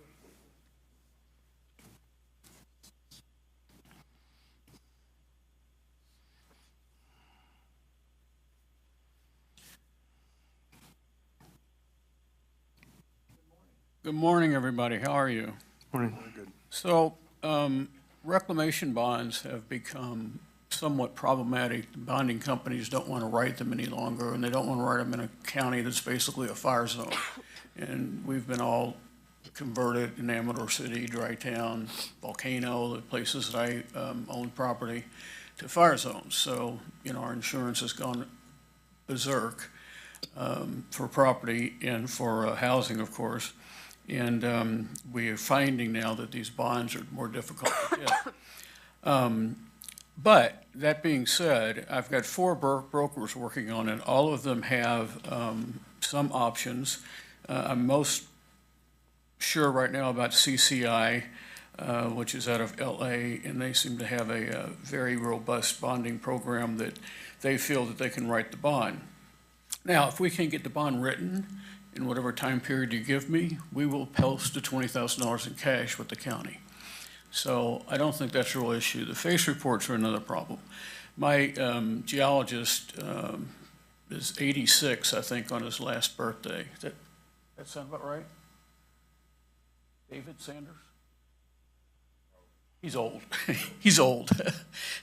Good morning, everybody. How are you? Morning. So, reclamation bonds have become somewhat problematic. Bonding companies don't want to write them any longer, and they don't want to write them in a county that's basically a fire zone. And we've been all converted in Amador City, Dry Town, Volcano, the places that I own property, to fire zones. So, our insurance has gone berserk for property and for housing, of course. And we are finding now that these bonds are more difficult to get. But that being said, I've got 4 brokers working on it. All of them have some options. I'm most sure right now about CCI. which is out of LA, and they seem to have a very robust bonding program that they feel that they can write the bond. Now, if we can't get the bond written in whatever time period you give me, we will post the $20,000 in cash with the county. So I don't think that's a real issue. The face reports are another problem. My geologist is 86, I think, on his last birthday. That sound about right? David Sanders? He's old. He's old.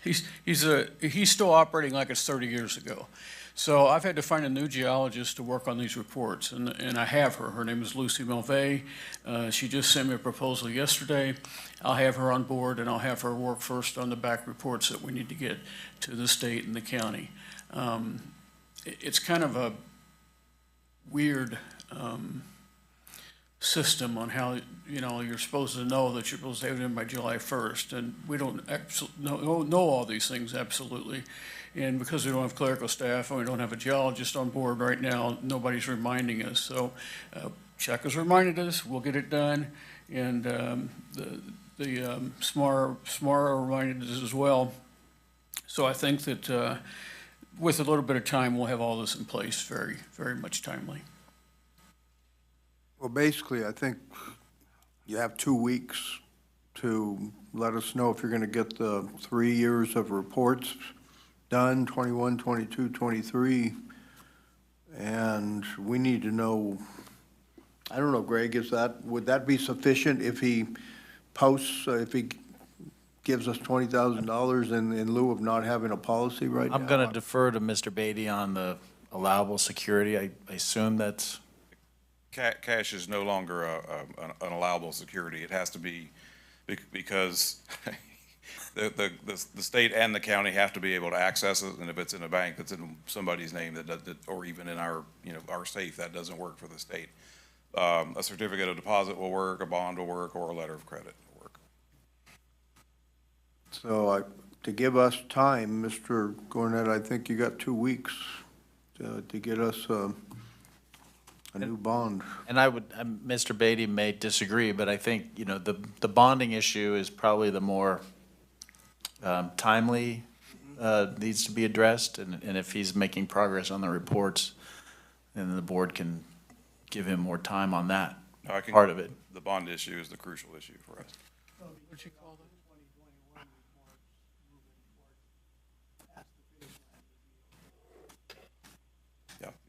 He's still operating like it's 30 years ago. So I've had to find a new geologist to work on these reports, and I have her. Her name is Lucy Mulvey. She just sent me a proposal yesterday. I'll have her on board, and I'll have her work first on the back reports that we need to get to the state and the county. It's kind of a weird system on how, you're supposed to know that you're supposed to have it in by July 1st, and we don't know all these things absolutely. And because we don't have clerical staff and we don't have a geologist on board right now, nobody's reminding us. So Chuck has reminded us, we'll get it done, and the SMARA reminded us as well. So I think that with a little bit of time, we'll have all this in place very, very much timely. Well, basically, I think you have 2 weeks to let us know if you're going to get the 3 years of reports done, 21, 22, 23. And we need to know, I don't know, Greg, would that be sufficient if he posts, if he gives us $20,000 in lieu of not having a policy right now? I'm going to defer to Mr. Beatty on the allowable security. I assume that's... Cash is no longer an allowable security. It has to be, because the state and the county have to be able to access it, and if it's in a bank that's in somebody's name or even in our safe, that doesn't work for the state. A certificate of deposit will work, a bond will work, or a letter of credit will work. So to give us time, Mr. Gornet, I think you got 2 weeks to get us a new bond. And Mr. Beatty may disagree, but I think, the bonding issue is probably the more timely, needs to be addressed. And if he's making progress on the reports, then the board can give him more time on that part of it. The bond issue is the crucial issue for us. What'd you call that?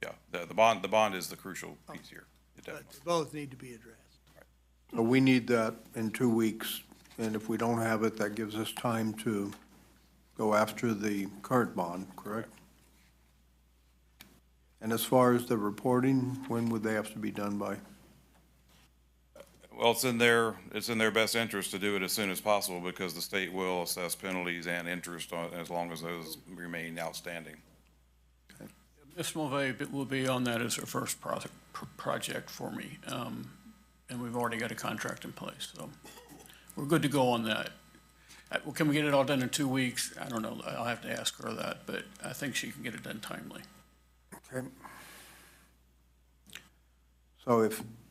Yeah. The bond is the crucial piece here. But both need to be addressed. So we need that in 2 weeks, and if we don't have it, that gives us time to go after the current bond, correct? And as far as the reporting, when would they have to be done by? Well, it's in their best interest to do it as soon as possible, because the state will assess penalties and interest as long as those remain outstanding. Ms. Mulvey will be on that as her first project for me, and we've already got a contract in place, so we're good to go on that. Can we get it all done in 2 weeks? I don't know. I'll have to ask her that, but I think she can get it done timely. Okay. So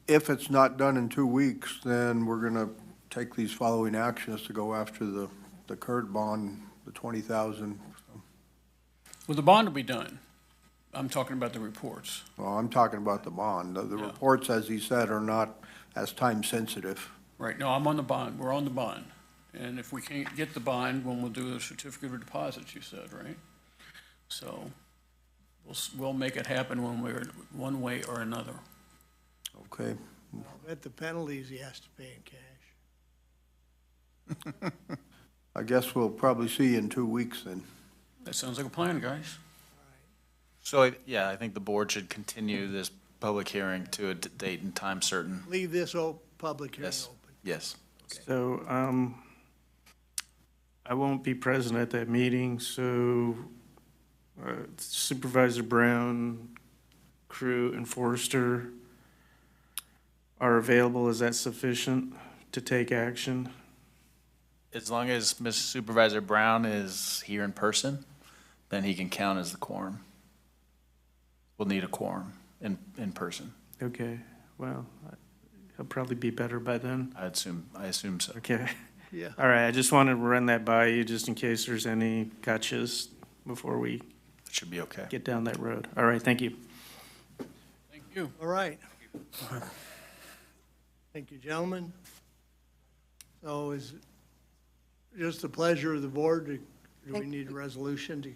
if it's not done in 2 weeks, then we're going to take these following actions to go after the current bond, the 20,000. Well, the bond will be done. I'm talking about the reports. Well, I'm talking about the bond. The reports, as he said, are not as time sensitive. Right. No, I'm on the bond. We're on the bond. And if we can't get the bond, then we'll do the certificate of deposit, you said, right? So we'll make it happen one way or another. Okay. I bet the penalties he has to pay in cash. I guess we'll probably see you in 2 weeks then. That sounds like a plan, guys. So, yeah, I think the board should continue this public hearing to a date and time certain. Leave this public hearing open. Yes. Okay. So, I won't be present at that meeting, so Supervisor Brown, Crew, and Forrester are available. Is that sufficient to take action? As long as Ms. Supervisor Brown is here in person, then he can count as the quorum. We'll need a quorum in person. Okay, well, He'll probably be better by then. I assume so. Okay. Yeah. All right, I just wanted to run that by you just in case there's any gotchas before we It should be okay. get down that road. All right, thank you. Thank you. All right. Thank you, gentlemen. So is it just the pleasure of the board to, do we need a resolution to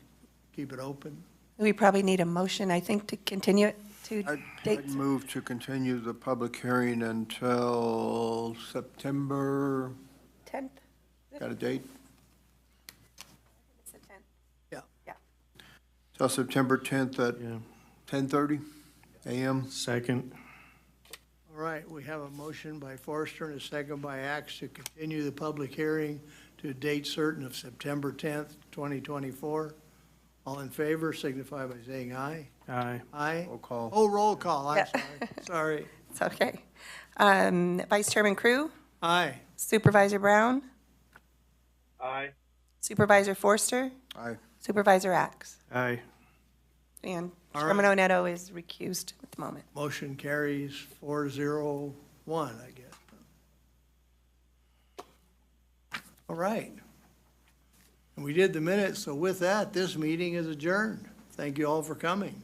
keep it open? We probably need a motion, I think, to continue it to I'd dates. move to continue the public hearing until September, 10th? got a date? It's the 10th. Yeah. Yeah. Till September 10th at Yeah. 10:30 a.m. Second. All right, we have a motion by Forrester and a second by Axe to continue the public hearing to a date certain of September 10th, 2024. All in favor signify by saying aye. Aye. Aye. Roll call. Oh, roll call, I'm Yeah. sorry. Sorry. It's okay. Vice Chairman Crew, Aye. Supervisor Brown, Aye. Supervisor Forster, Aye. Supervisor Axe. Aye. All And right. Chairman Oneto is recused at the moment. Motion carries 401, I guess. All right. And we did the minutes, so with that, this meeting is adjourned. Thank you all for coming.